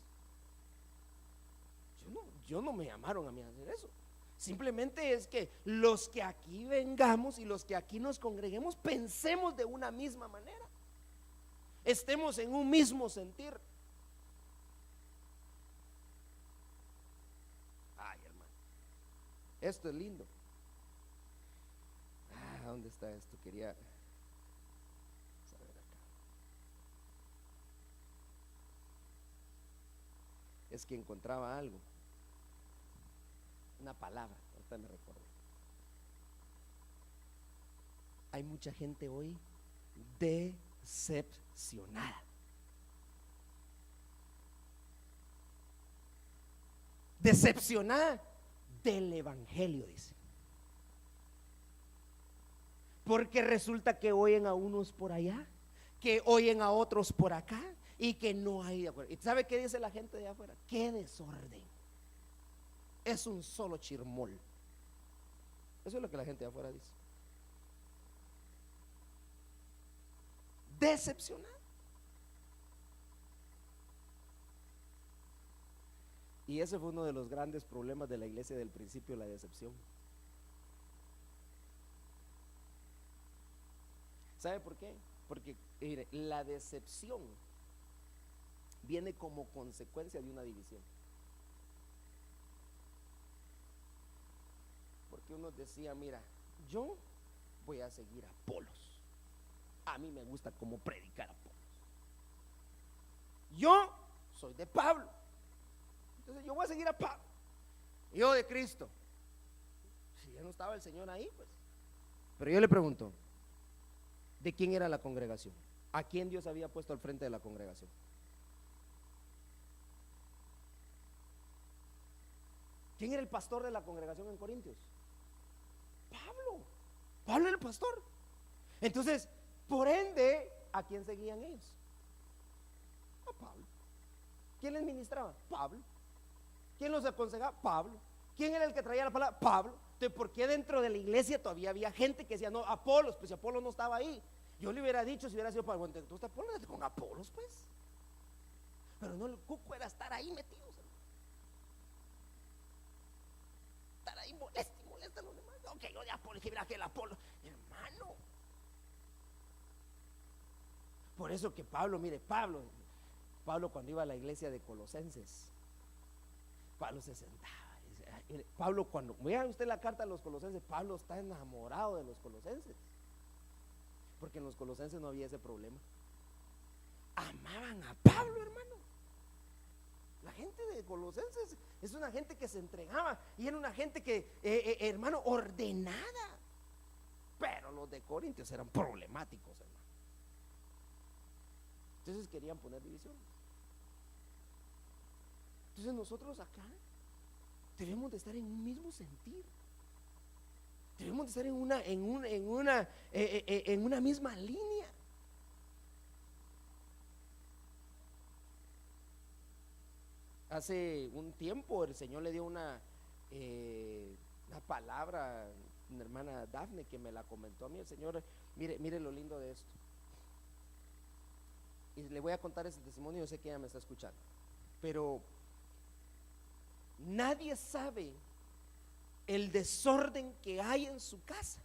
Yo no me llamaron a mí a hacer eso. Simplemente es que los que aquí vengamos y los que aquí nos congreguemos pensemos de una misma manera, estemos en un mismo sentir. Ay, hermano, esto es lindo. ¿Dónde está esto? es que encontraba algo, una palabra, ahorita me recordé. Hay mucha gente hoy decepcionada. Decepcionada del evangelio, dice. Porque resulta que oyen a unos por allá, que oyen a otros por acá, y que no hay de acuerdo. ¿Y sabe qué dice la gente de allá afuera? ¡Qué desorden! Es un solo chirmol. Eso es lo que la gente de afuera dice. Decepcionada. Y ese fue uno de los grandes problemas de la iglesia del principio, la decepción. ¿Sabe por qué? Porque mire, la decepción viene como consecuencia de una división. Porque uno decía, mira, yo voy a seguir a Apolos. A mí me gusta cómo predicar a Apolos. Yo soy de Pablo. Entonces yo voy a seguir a Pablo. Yo de Cristo. Si ya no estaba el Señor ahí, pues. Pero yo le pregunto, ¿de quién era la congregación? ¿A quién Dios había puesto al frente de la congregación? ¿Quién era el pastor de la congregación en Corintios? Pablo. Pablo era el pastor. Entonces, por ende, ¿a quién seguían ellos? A Pablo. ¿Quién les ministraba? Pablo. ¿Quién los aconsejaba? Pablo. ¿Quién era el que traía la palabra? Pablo. Entonces, ¿por qué dentro de la iglesia todavía había gente que decía, no, Apolos? Pues si Apolos no estaba ahí, yo le hubiera dicho, si hubiera sido Pablo, bueno, entonces Apolos con Apolos, pues. Pero no, el cuco era estar ahí metidos, hermano. Estar ahí molesta y molesta a los demás. Ok, yo de Apolos, que mira que el Apolo, hermano. Por eso que Pablo, mire, Pablo cuando iba a la iglesia de Colosenses, Pablo se sentaba. Pablo, cuando vea usted la carta de los Colosenses, Pablo está enamorado de los Colosenses, porque en los Colosenses no había ese problema. Amaban a Pablo, hermano. La gente de Colosenses es una gente que se entregaba y era una gente que, hermano, ordenada. Pero los de Corintios eran problemáticos, hermano. Entonces querían poner divisiones. Entonces nosotros acá debemos de estar en un mismo sentir. Debemos de estar en una misma línea. Hace un tiempo el Señor le dio una palabra, una hermana Dafne que me la comentó a mí. El Señor, mire lo lindo de esto. Y le voy a contar ese testimonio, yo sé que ella me está escuchando. Pero nadie sabe el desorden que hay en su casa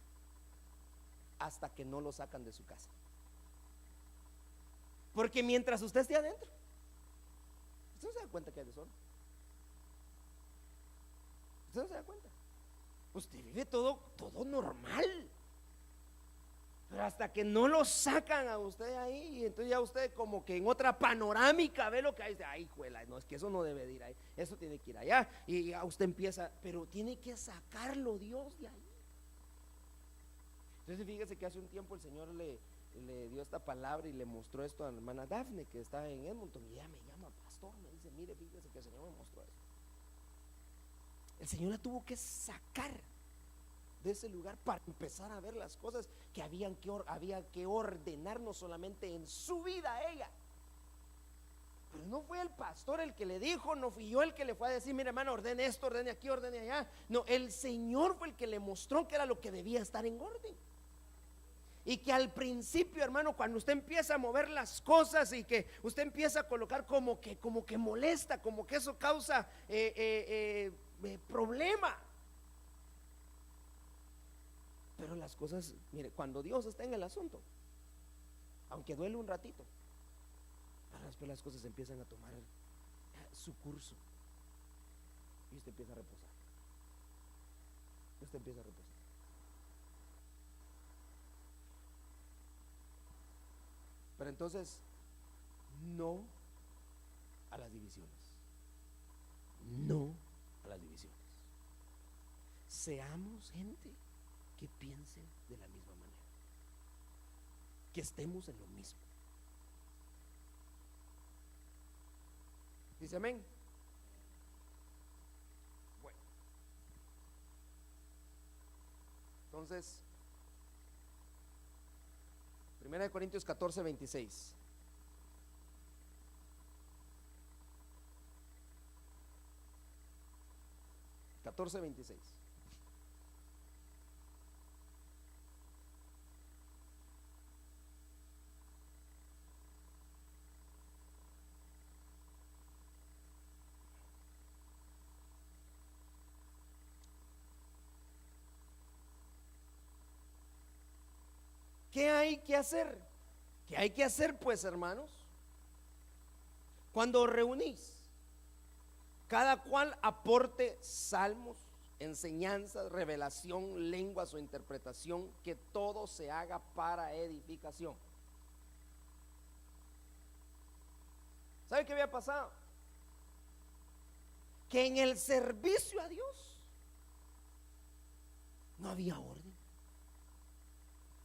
hasta que no lo sacan de su casa. Porque mientras usted esté adentro, usted no se da cuenta que hay desorden. Usted no se da cuenta. Usted vive todo normal. Pero hasta que no lo sacan a usted ahí, y entonces ya usted como que en otra panorámica ve lo que hay, dice, ay, juela, no, es que eso no debe de ir ahí, eso tiene que ir allá, y ya usted empieza, pero tiene que sacarlo Dios de ahí. Entonces fíjese que hace un tiempo el Señor le dio esta palabra y le mostró esto a la hermana Dafne, que está en Edmonton, y ella me llama, pastor, me dice, mire, fíjese que el Señor me mostró esto. El Señor la tuvo que sacar de ese lugar para empezar a ver las cosas que había que ordenar, no solamente en su vida a ella. Pero no fue el pastor el que le dijo, no fui yo el que le fue a decir, mire hermano, ordene esto, ordene aquí, ordene allá. No, el Señor fue el que le mostró que era lo que debía estar en orden. Y que al principio, hermano, cuando usted empieza a mover las cosas y que usted empieza a colocar como que molesta, como que eso causa problema. Pero las cosas, mire, cuando Dios está en el asunto, aunque duele un ratito, pero después las cosas empiezan a tomar su curso y usted empieza a reposar. Usted empieza a reposar. Pero entonces, no a las divisiones. no a las divisiones. Seamos gente que piense de la misma manera, que estemos en lo mismo. Dice amén. Bueno, entonces 1 Corintios 14:26. ¿Qué hay que hacer? ¿Qué hay que hacer, pues, hermanos? Cuando reunís, cada cual aporte salmos, enseñanzas, revelación, lenguas o interpretación, que todo se haga para edificación. ¿Sabe qué había pasado? Que en el servicio a Dios no había orden.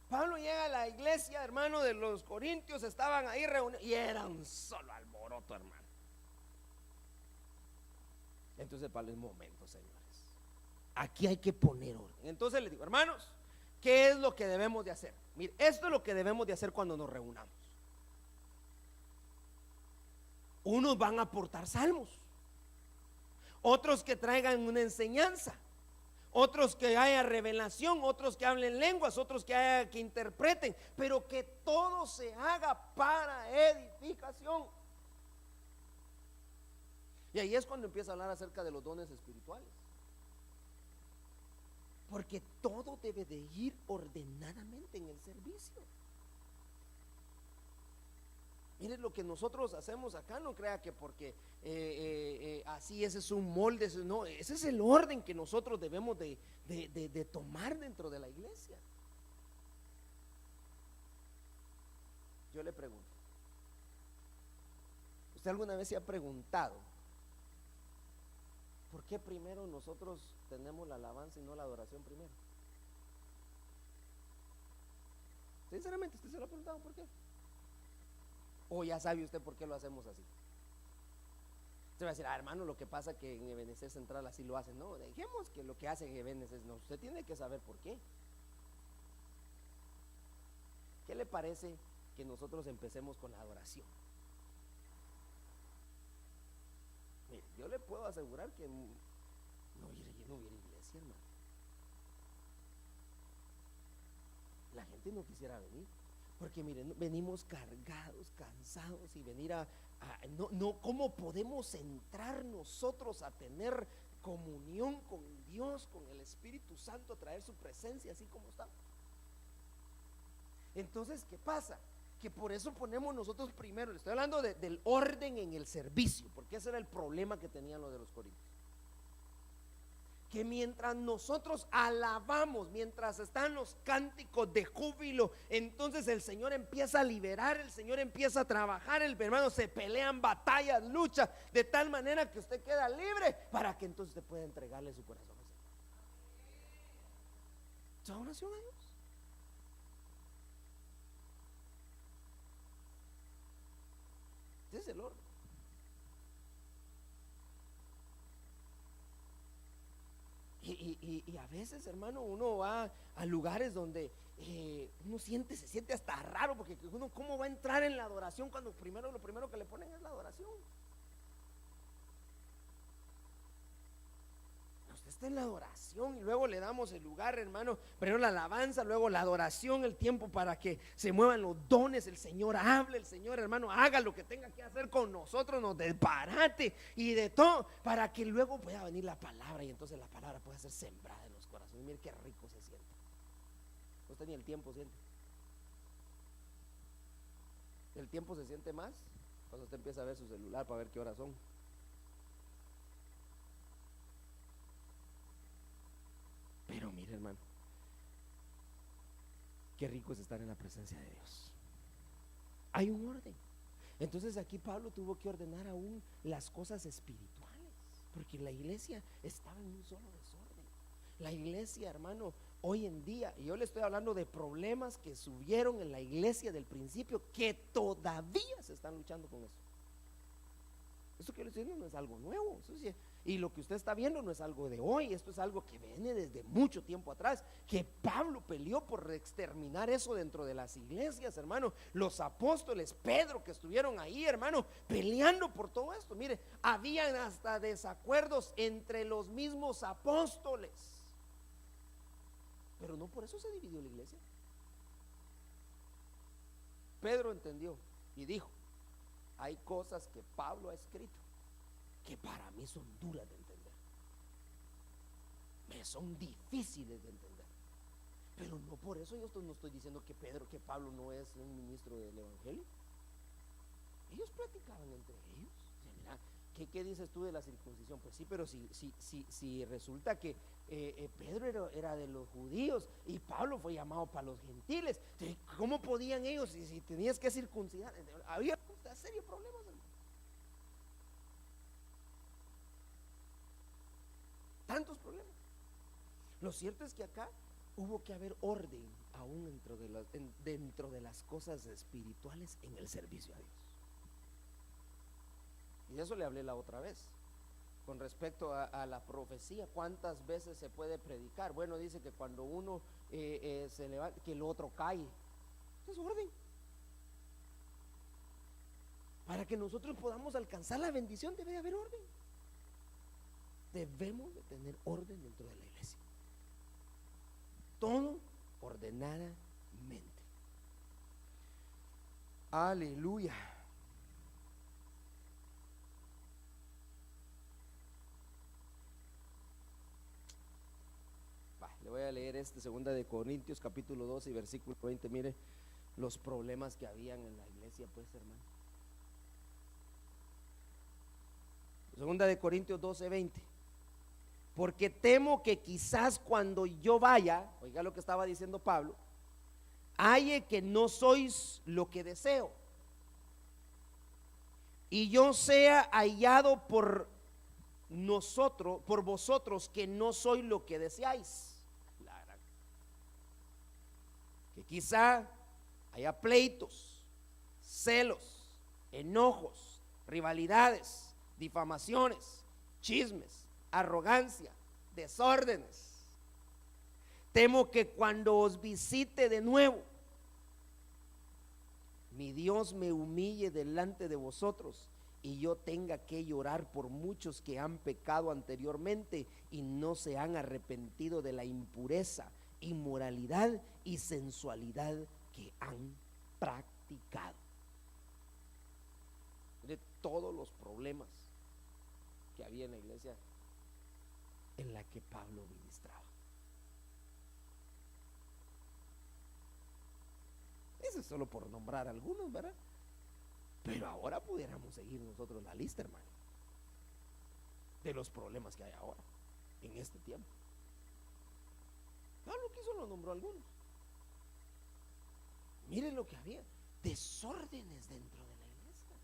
Pablo llega a la iglesia, hermano, de los Corintios, estaban ahí reunidos y era un solo alboroto, hermano. Entonces, para el momento, señores, aquí hay que poner orden. Entonces les digo, hermanos, ¿qué es lo que debemos de hacer? Mire, esto es lo que debemos de hacer cuando nos reunamos. Unos van a aportar salmos, otros que traigan una enseñanza, otros que haya revelación, otros que hablen lenguas, otros que interpreten, pero que todo se haga para edificación. Y ahí es cuando empieza a hablar acerca de los dones espirituales, porque todo debe de ir ordenadamente en el servicio. Miren lo que nosotros hacemos acá, no crea que porque así ese es un molde, no, ese es el orden que nosotros debemos de tomar dentro de la iglesia. Yo le pregunto, ¿usted alguna vez se ha preguntado por qué primero nosotros tenemos la alabanza y no la adoración primero? Sinceramente, ¿usted se lo ha preguntado por qué? ¿O ya sabe usted por qué lo hacemos así? Usted va a decir, hermano, lo que pasa que en Ebenecer Central así lo hacen. No, dejemos que lo que hacen en Ebenecer, no, usted tiene que saber por qué. ¿Qué le parece que nosotros empecemos con la adoración? Mire, yo le puedo asegurar que no hubiera iglesia, hermano. La gente no quisiera venir. Porque miren, venimos cargados, cansados, y venir ¿cómo podemos entrar nosotros a tener comunión con Dios, con el Espíritu Santo, a traer su presencia así como está? Entonces, ¿qué pasa? Que por eso ponemos nosotros primero, le estoy hablando del orden en el servicio, porque ese era el problema que tenían los de los Corintios. Que mientras nosotros alabamos, mientras están los cánticos de júbilo, entonces el Señor empieza a liberar, el Señor empieza a trabajar, el hermano, se pelean batallas, luchas, de tal manera que usted queda libre para que entonces usted pueda entregarle su corazón al Señor. ¿Es oración a Dios? Ese es el orden. Y a veces, hermano, uno va a lugares donde uno se siente hasta raro, porque uno, ¿cómo va a entrar en la adoración cuando lo primero que le ponen es la adoración? Usted está en la adoración y luego le damos el lugar, hermano, primero la alabanza, luego la adoración, el tiempo para que se muevan los dones, el Señor hable, el Señor, hermano, haga lo que tenga que hacer con nosotros, nos desbarate y de todo, para que luego pueda venir la palabra y entonces la palabra pueda ser sembrada en los corazones. Mire qué rico se siente. Usted ni el tiempo siente. El tiempo se siente más cuando usted empieza a ver su celular para ver qué horas son. Pero mire, hermano, qué rico es estar en la presencia de Dios. Hay un orden. Entonces aquí Pablo tuvo que ordenar aún las cosas espirituales. porque la iglesia estaba en un solo desorden. La iglesia, hermano, hoy en día, y yo le estoy hablando de problemas que subieron en la iglesia del principio, que todavía se están luchando con eso. Esto que yo le estoy diciendo no es algo nuevo, y lo que usted está viendo no es algo de hoy, esto es algo que viene desde mucho tiempo atrás, que Pablo peleó por exterminar eso dentro de las iglesias, hermano. Los apóstoles, Pedro, que estuvieron ahí, hermano, peleando por todo esto. Mire, habían hasta desacuerdos entre los mismos apóstoles, pero no por eso se dividió la iglesia. Pedro entendió y dijo: hay cosas que Pablo ha escrito que para mí son duras de entender, me son difíciles de entender, pero no por eso yo no estoy diciendo que Pablo no es un ministro del evangelio. Ellos platicaban entre ellos. Mira, ¿qué dices tú de la circuncisión? Pues sí, pero si resulta que Pedro era de los judíos y Pablo fue llamado para los gentiles, ¿cómo podían ellos si tenías que circuncidar? Había una serie de problemas, hermano. Tantos problemas. Lo cierto es que acá hubo que haber orden aún dentro de las cosas espirituales en el servicio a Dios. Y de eso le hablé la otra vez. Con respecto a la profecía, ¿cuántas veces se puede predicar? Bueno, dice que cuando uno se levanta, que el otro cae. Es orden. Para que nosotros podamos alcanzar la bendición debe de haber orden. Debemos de tener orden dentro de la iglesia. Todo ordenadamente. Aleluya. Le voy a leer segunda de Corintios capítulo 12 y versículo 20. Mire los problemas que habían en la iglesia, pues, hermano. Segunda de Corintios 12, 20. Porque temo que quizás cuando yo vaya, oiga lo que estaba diciendo Pablo, halle que no sois lo que deseo, y yo sea hallado por vosotros que no soy lo que deseáis. Que quizá haya pleitos, celos, enojos, rivalidades, difamaciones, chismes, arrogancia, desórdenes. Temo que cuando os visite de nuevo, mi Dios me humille delante de vosotros y yo tenga que llorar por muchos que han pecado anteriormente y no se han arrepentido de la impureza, inmoralidad y sensualidad que han practicado. De todos los problemas que había en la iglesia en la que Pablo ministraba. Eso es solo por nombrar algunos, ¿verdad? Pero ahora pudiéramos seguir nosotros la lista, hermano, de los problemas que hay ahora en este tiempo. Pablo que solo nombró algunos. Miren lo que había: desórdenes dentro de la iglesia.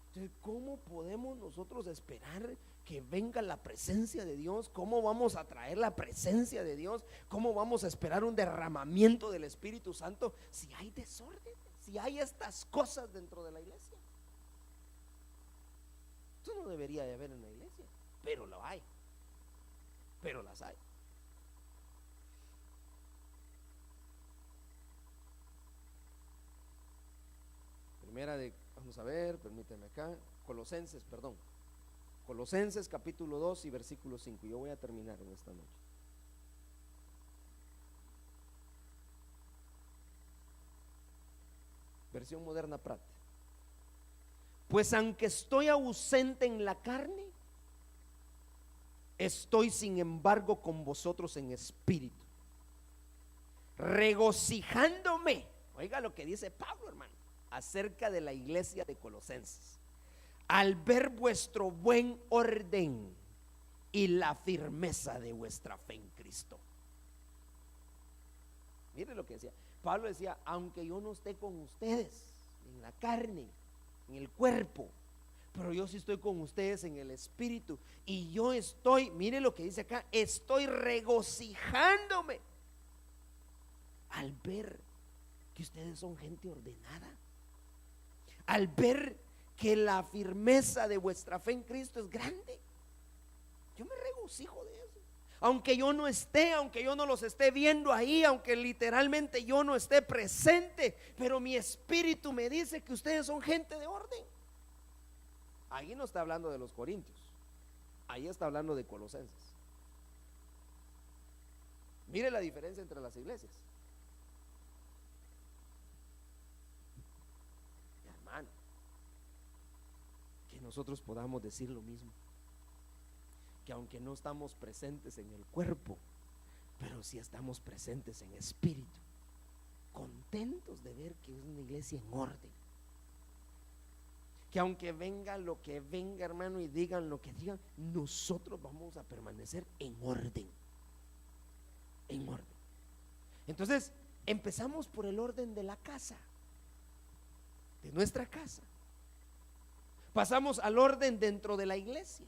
Entonces, ¿cómo podemos nosotros esperar que venga la presencia de Dios? ¿Cómo vamos a traer la presencia de Dios? ¿Cómo vamos a esperar un derramamiento del Espíritu Santo si hay desórdenes, si hay estas cosas dentro de la iglesia? Esto no debería de haber en la iglesia, pero lo hay, pero las hay. Vamos a ver, permíteme acá, Colosenses capítulo 2 y versículo 5. Yo voy a terminar en esta noche. Versión moderna Prat. Pues aunque estoy ausente en la carne, estoy sin embargo con vosotros en espíritu, regocijándome. Oiga lo que dice Pablo, hermano, acerca de la iglesia de Colosenses, al ver vuestro buen orden y la firmeza de vuestra fe en Cristo. Mire lo que decía Pablo, decía: aunque yo no esté con ustedes en la carne, en el cuerpo, pero yo sí estoy con ustedes en el espíritu. Y yo estoy, mire lo que dice acá, estoy regocijándome al ver que ustedes son gente ordenada, al ver que la firmeza de vuestra fe en Cristo es grande. Yo me regocijo de eso. Aunque yo no esté, aunque yo no los esté viendo ahí, aunque literalmente yo no esté presente, pero mi espíritu me dice que ustedes son gente de orden. Ahí no está hablando de los corintios, ahí está hablando de Colosenses. Mire la diferencia entre las iglesias. Hermano, que nosotros podamos decir lo mismo, que aunque no estamos presentes en el cuerpo, pero sí estamos presentes en espíritu, contentos de ver que es una iglesia en orden, que aunque venga lo que venga, hermano, y digan lo que digan, nosotros vamos a permanecer en orden, en orden. Entonces empezamos por el orden de la casa, de nuestra casa, pasamos al orden dentro de la iglesia.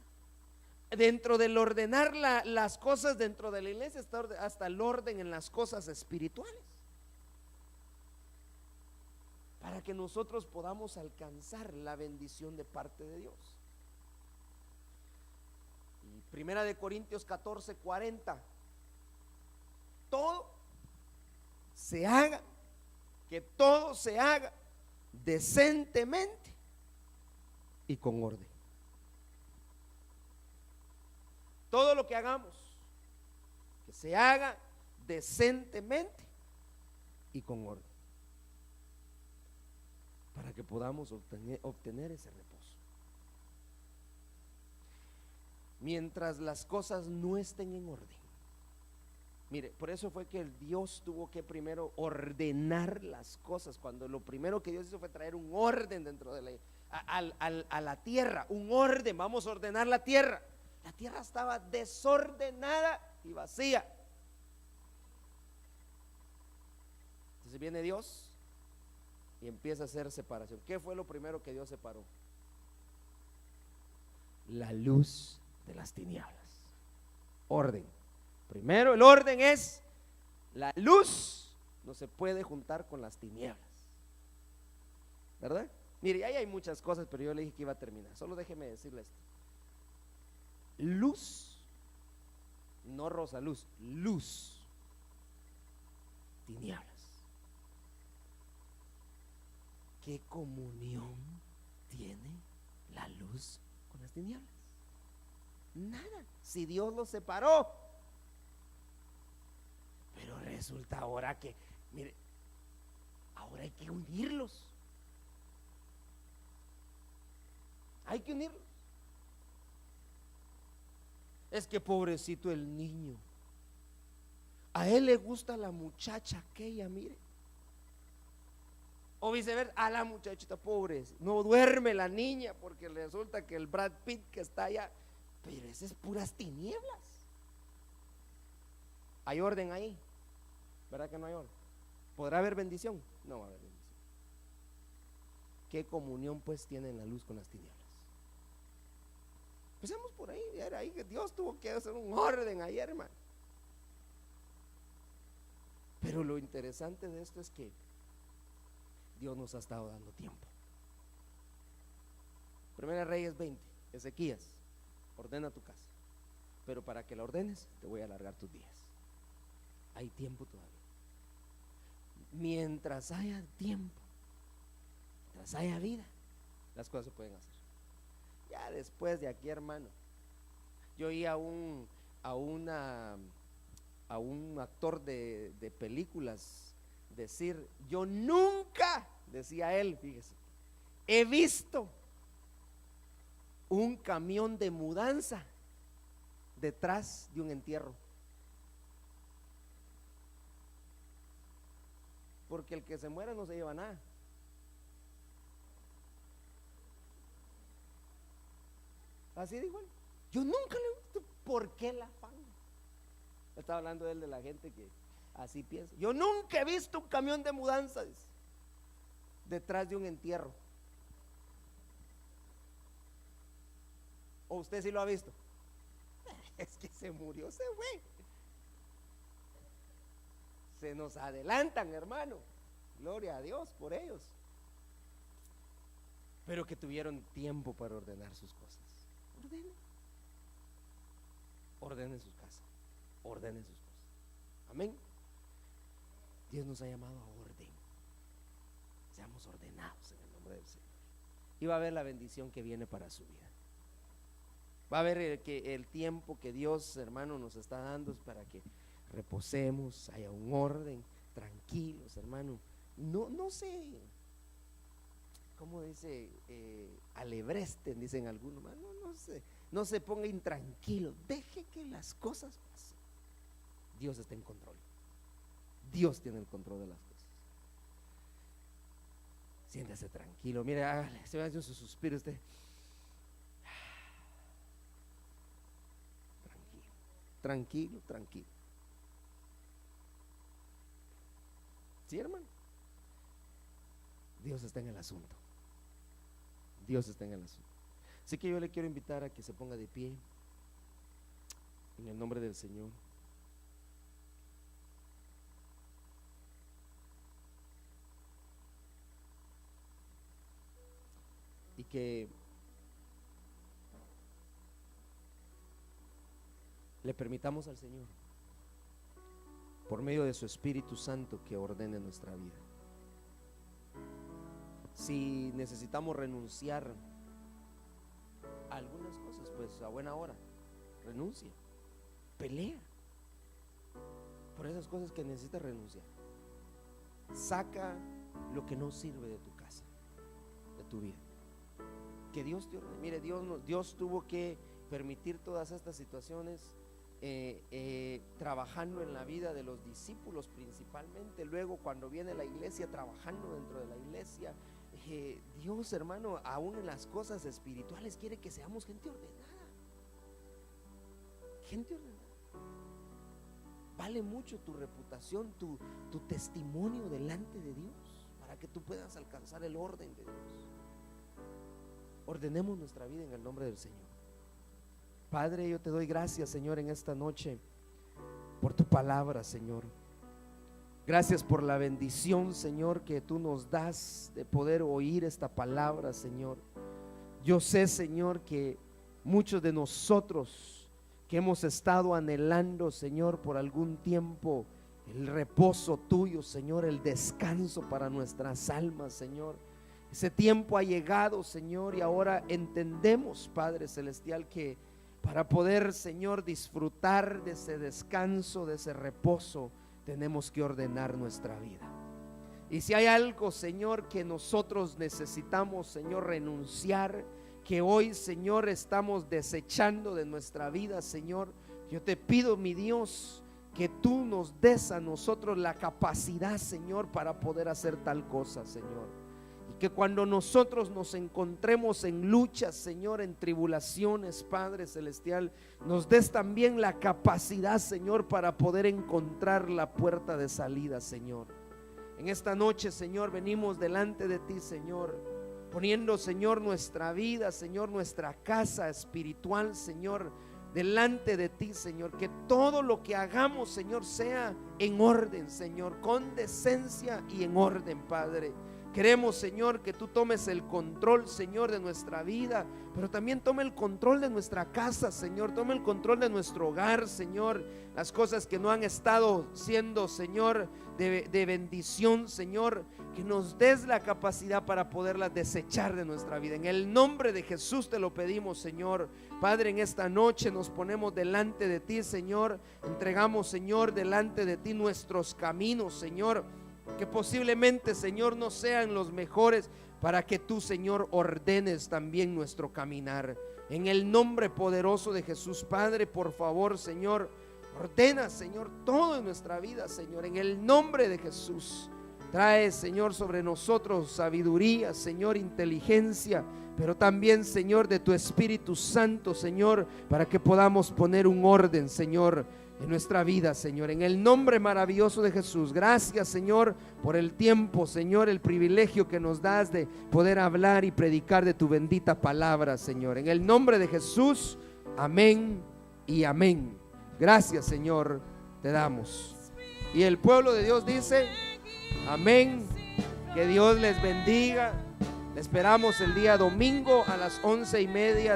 Dentro del ordenar las cosas dentro de la iglesia está hasta el orden en las cosas espirituales, para que nosotros podamos alcanzar la bendición de parte de Dios. Y Primera de Corintios 14:40, todo se haga, que todo se haga decentemente y con orden. Todo lo que hagamos, que se haga decentemente y con orden, para que podamos obtener ese reposo. Mientras las cosas no estén en orden, mire, por eso fue que el Dios tuvo que primero ordenar las cosas. Cuando lo primero que Dios hizo fue traer un orden dentro de a la tierra, un orden. Vamos a ordenar la tierra. La tierra estaba desordenada y vacía. Entonces viene Dios y empieza a hacer separación. ¿Qué fue lo primero que Dios separó? La luz de las tinieblas. Orden. Primero el orden es la luz, no se puede juntar con las tinieblas, ¿verdad? Mire, ahí hay muchas cosas, pero yo le dije que iba a terminar. Solo déjeme decirle esto. Luz, no rosa, luz, luz, tinieblas. ¿Qué comunión tiene la luz con las tinieblas? Nada, si Dios los separó. Pero resulta ahora que, mire, ahora hay que unirlos. Hay que unirlos. Es que pobrecito el niño, a él le gusta la muchacha aquella, mire. O viceversa, a la muchachita pobre, no duerme la niña porque resulta que el Brad Pitt que está allá, pero ese es puras tinieblas. Hay orden ahí, ¿verdad que no hay orden? ¿Podrá haber bendición? No va a haber bendición. ¿Qué comunión pues tiene la luz con las tinieblas? Empecemos por ahí, era ahí que Dios tuvo que hacer un orden ahí, hermano. Pero lo interesante de esto es que Dios nos ha estado dando tiempo. Primera Reyes 20, Ezequías, ordena tu casa, pero para que la ordenes te voy a alargar tus días. Hay tiempo todavía. Mientras haya tiempo, mientras haya vida, las cosas se pueden hacer. Ya después de aquí, hermano, yo oí a un actor de películas decir: yo nunca, decía él, fíjese, he visto un camión de mudanza detrás de un entierro, porque el que se muera no se lleva nada. Así dijo él. Yo nunca le he visto. ¿Por qué el afán? Estaba hablando él de la gente que así piensa. Yo nunca he visto un camión de mudanzas detrás de un entierro. ¿O usted sí lo ha visto? Es que se murió, se fue. Se nos adelantan, hermano. Gloria a Dios por ellos. Pero que tuvieron tiempo para ordenar sus cosas. Ordenen sus casas. Ordenen sus cosas. Amén. Dios nos ha llamado a orden. Seamos ordenados en el nombre del Señor. Y va a ver la bendición que viene para su vida. Va a ver que el tiempo que Dios, hermano, nos está dando es para que reposemos, haya un orden, tranquilos, hermano. No sé, ¿cómo dice? Alebresten, dicen algunos. No se ponga intranquilo. Deje que las cosas pasen. Dios está en control. Dios tiene el control de las cosas. Siéntase tranquilo. Mire, se va a hacer su suspiro usted. Tranquilo. ¿Sí, hermano? Dios está en el asunto. Dios está en el asunto. Así que yo le quiero invitar a que se ponga de pie en el nombre del Señor. Y que le permitamos al Señor, por medio de su Espíritu Santo, que ordene nuestra vida. Si necesitamos renunciar a algunas cosas, pues a buena hora, renuncia, pelea por esas cosas que necesitas renunciar. Saca lo que no sirve de tu casa, de tu vida. Que Dios te ordene. Mire, Dios tuvo que permitir todas estas situaciones trabajando en la vida de los discípulos principalmente. Luego, cuando viene la iglesia, trabajando dentro de la iglesia. Dios, hermano, aún en las cosas espirituales quiere que seamos gente ordenada. Gente ordenada. Vale mucho tu reputación, tu testimonio delante de Dios, para que tú puedas alcanzar el orden de Dios. Ordenemos nuestra vida en el nombre del Señor. Padre, yo te doy gracias, Señor, en esta noche por tu palabra, Señor. Gracias por la bendición, Señor, que tú nos das de poder oír esta palabra, Señor. Yo sé, Señor, que muchos de nosotros que hemos estado anhelando, Señor, por algún tiempo el reposo tuyo, Señor, el descanso para nuestras almas, Señor, ese tiempo ha llegado, Señor, y ahora entendemos, Padre Celestial, que para poder, Señor, disfrutar de ese descanso, de ese reposo, tenemos que ordenar nuestra vida. Y si hay algo, Señor, que nosotros necesitamos, Señor, renunciar, que hoy, Señor, estamos desechando de nuestra vida, Señor, yo te pido, mi Dios, que tú nos des a nosotros la capacidad, Señor, para poder hacer tal cosa, Señor. Y que cuando nosotros nos encontremos en luchas, Señor, en tribulaciones, Padre Celestial, nos des también la capacidad, Señor, para poder encontrar la puerta de salida, Señor. En esta noche, Señor, venimos delante de ti, Señor, poniendo, Señor, nuestra vida, Señor, nuestra casa espiritual, Señor, delante de ti, Señor. Que todo lo que hagamos, Señor, sea en orden, Señor, con decencia y en orden, Padre. Queremos, Señor, que tú tomes el control, Señor, de nuestra vida, pero también tome el control de nuestra casa, Señor. Tome el control de nuestro hogar, Señor. Las cosas que no han estado siendo, Señor, de bendición, Señor, que nos des la capacidad para poderlas desechar de nuestra vida. En el nombre de Jesús te lo pedimos, Señor. Padre, en esta noche nos ponemos delante de ti, Señor. Entregamos, Señor, delante de ti nuestros caminos, Señor, que posiblemente, Señor, no sean los mejores, para que tú, Señor, ordenes también nuestro caminar. En el nombre poderoso de Jesús, Padre, por favor, Señor, ordena, Señor, todo en nuestra vida, Señor, en el nombre de Jesús. Trae, Señor, sobre nosotros sabiduría, Señor, inteligencia, pero también, Señor, de tu Espíritu Santo, Señor, para que podamos poner un orden, Señor, en nuestra vida, Señor, en el nombre maravilloso de Jesús. Gracias, Señor, por el tiempo, Señor, el privilegio que nos das de poder hablar y predicar de tu bendita palabra, Señor, en el nombre de Jesús. Amén y amén. Gracias, Señor, te damos. Y el pueblo de Dios dice amén. Que Dios les bendiga. Le esperamos el día domingo a las 11:30 de